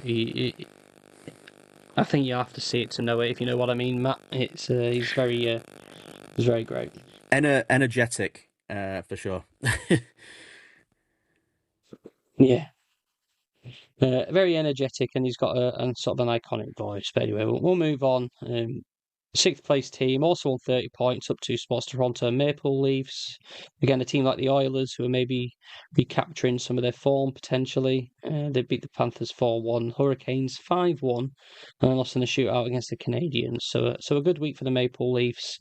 I think you have to see it to know it, if you know what I mean, Matt. He's very great. Energetic, for sure. Yeah. Very energetic, and he's got a sort of an iconic voice. But anyway, we'll move on. Sixth place team, also on 30 points, up 2 spots. Toronto Maple Leafs. Again, a team like the Oilers, who are maybe recapturing some of their form potentially. They beat the Panthers 4-1, Hurricanes 5-1, and lost in a shootout against the Canadiens. So a good week for the Maple Leafs.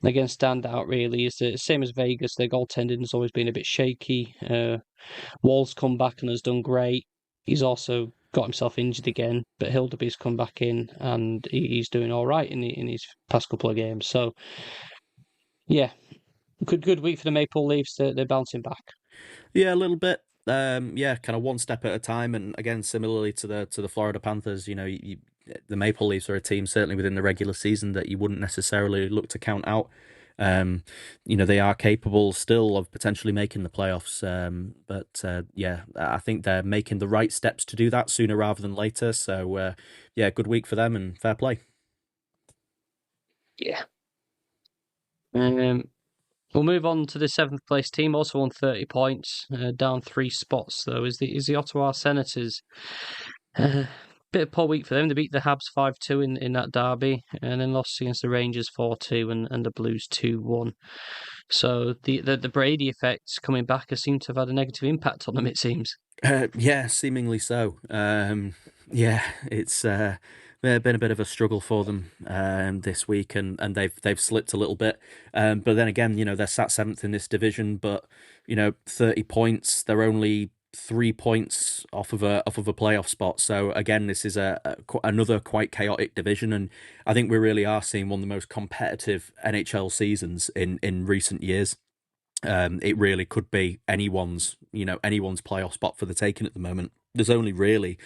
Again, standout really is the same as Vegas. Their goaltending has always been a bit shaky. Wall's come back and has done great. He's also got himself injured again, but Hildeby's come back in and he's doing all right in his past couple of games. So, yeah, good week for the Maple Leafs. They're bouncing back. Yeah, a little bit. Yeah, kind of one step at a time, and again, similarly to the Florida Panthers, the Maple Leafs are a team certainly within the regular season that you wouldn't necessarily look to count out. They are capable still of potentially making the playoffs. But yeah, I think they're making the right steps to do that sooner rather than later. So yeah, good week for them and fair play. Yeah. We'll move on to the 7th place team, also on 30 points, down 3 spots though, is the Ottawa Senators. Bit of poor week for them. They beat the Habs 5-2 in that derby, and then lost against the Rangers 4-2 and the Blues 2-1. So the Brady effects coming back has seemed to have had a negative impact on them, it seems. Yeah, seemingly so. Yeah, it's been a bit of a struggle for them this week, and they've slipped a little bit. But then again, they're sat 7th in this division, but 30 points. They're only 3 points off of a playoff spot. So again, this is another quite chaotic division, and I think we really are seeing one of the most competitive NHL seasons in recent years. It really could be anyone's playoff spot for the taking at the moment. There's only really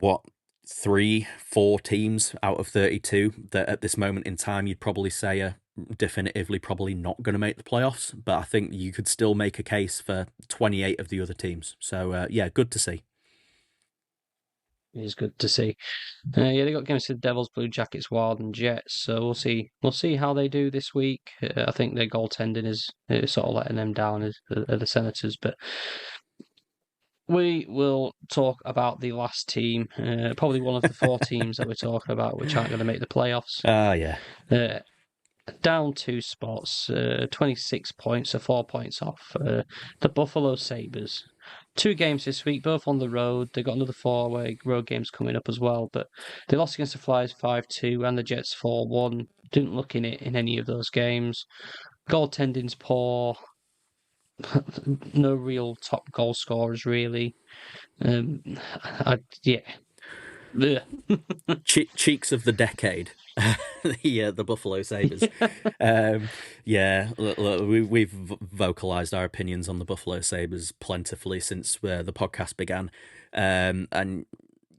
3-4 teams out of 32 that at this moment in time you'd probably say are definitively probably not going to make the playoffs, but I think you could still make a case for 28 of the other teams. So yeah, good to see. It is good to see. Yeah, they got games to the Devils, Blue Jackets, Wild, and Jets. So we'll see how they do this week. I think their goaltending is sort of letting them down as the Senators, but we will talk about the last team, probably one of the 4 teams that we're talking about, which aren't going to make the playoffs. Yeah. Down 2 spots, 26 points, so 4 points off. The Buffalo Sabres. 2 games this week, both on the road. They've got another 4 away road games coming up as well, but they lost against the Flyers 5-2 and the Jets 4-1. Didn't look in it in any of those games. Goaltending's poor. No real top goal scorers, really. Yeah. Cheeks of the decade. The Buffalo Sabres. Yeah, look, we've vocalized our opinions on the Buffalo Sabres plentifully since the podcast began. And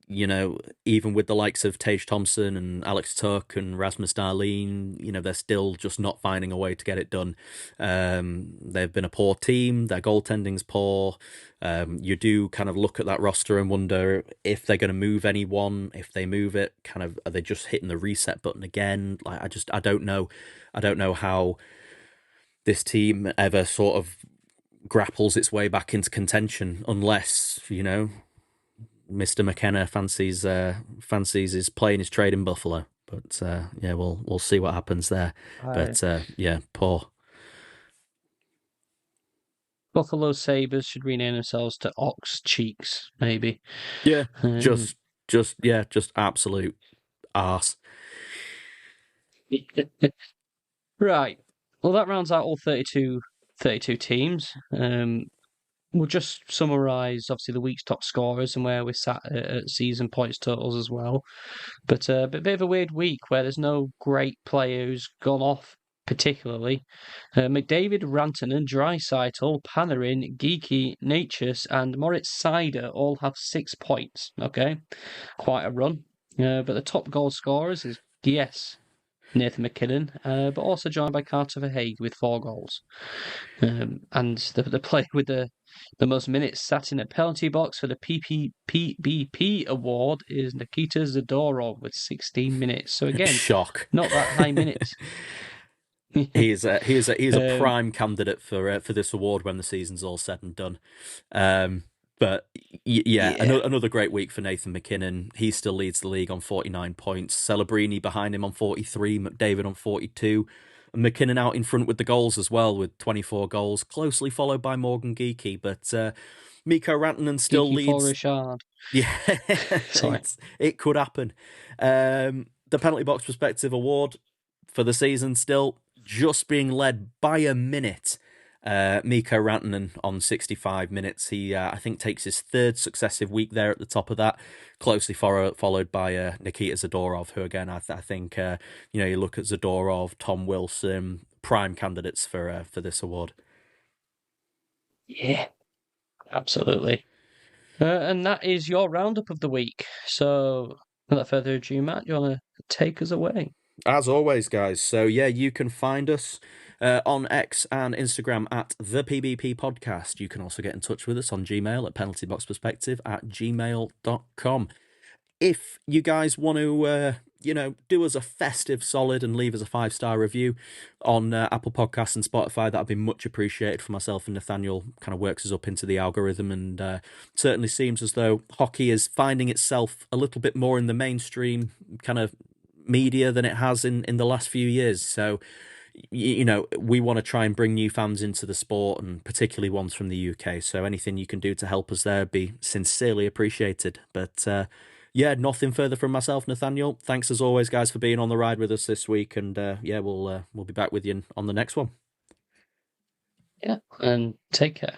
even with the likes of Tage Thompson and Alex Tuck and Rasmus Dahlin, they're still just not finding a way to get it done. They've been a poor team. Their goaltending's poor. You do kind of look at that roster and wonder if they're going to move anyone. If they move it, kind of, are they just hitting the reset button again? Like, I don't know. I don't know how this team ever sort of grapples its way back into contention unless, Mr. McKenna fancies his playing his trade in Buffalo. But we'll see what happens there. But poor. Buffalo Sabres should rename themselves to Ox Cheeks, maybe. Yeah, just absolute arse. Right. Well, that rounds out all 32 teams. We'll just summarise, obviously, the week's top scorers and where we sat at season points totals as well. But a bit of a weird week where there's no great player who's gone off particularly. McDavid, Rantanen, Draisaitl, Panarin, Geeky, Natchez and Moritz Seider all have 6 points. Okay, quite a run. But the top goal scorers is, yes, Nathan McKinnon, but also joined by Carter Verhaeghe with 4 goals. And the player with the most minutes sat in a penalty box for the PPPBP award is Nikita Zadorov with 16 minutes. So again, shock, not that high minutes. He's a prime candidate for this award when the season's all said and done. But another great week for Nathan McKinnon. He still leads the league on 49 points. Celebrini behind him on 43, McDavid on 42. And McKinnon out in front with the goals as well with 24 goals, closely followed by Morgan Geeky. But Mikko Rantanen still Geeky leads. For Richard. Yeah, Sorry. It could happen. The penalty box perspective award for the season still just being led by a minute. Mikko Rantanen on 65 minutes. He, I think, takes his 3rd successive week there at the top of that, closely followed by Nikita Zadorov, who, again, I think, you look at Zadorov, Tom Wilson, prime candidates for this award. Yeah, absolutely. And that is your roundup of the week. So, without further ado, Matt, you want to take us away? As always, guys. So, you can find us on X and Instagram at the PBP Podcast. You can also get in touch with us on Gmail at penaltyboxperspective@gmail.com. If you guys want to, do us a festive solid and leave us a 5-star review on Apple Podcasts and Spotify, that'd be much appreciated for myself and Nathaniel. Kind of works us up into the algorithm, and certainly seems as though hockey is finding itself a little bit more in the mainstream kind of media than it has in the last few years. So, we want to try and bring new fans into the sport, and particularly ones from the UK. So anything you can do to help us there would be sincerely appreciated. But nothing further from myself, Nathaniel. Thanks as always, guys, for being on the ride with us this week. And we'll be back with you on the next one. Yeah, and take care.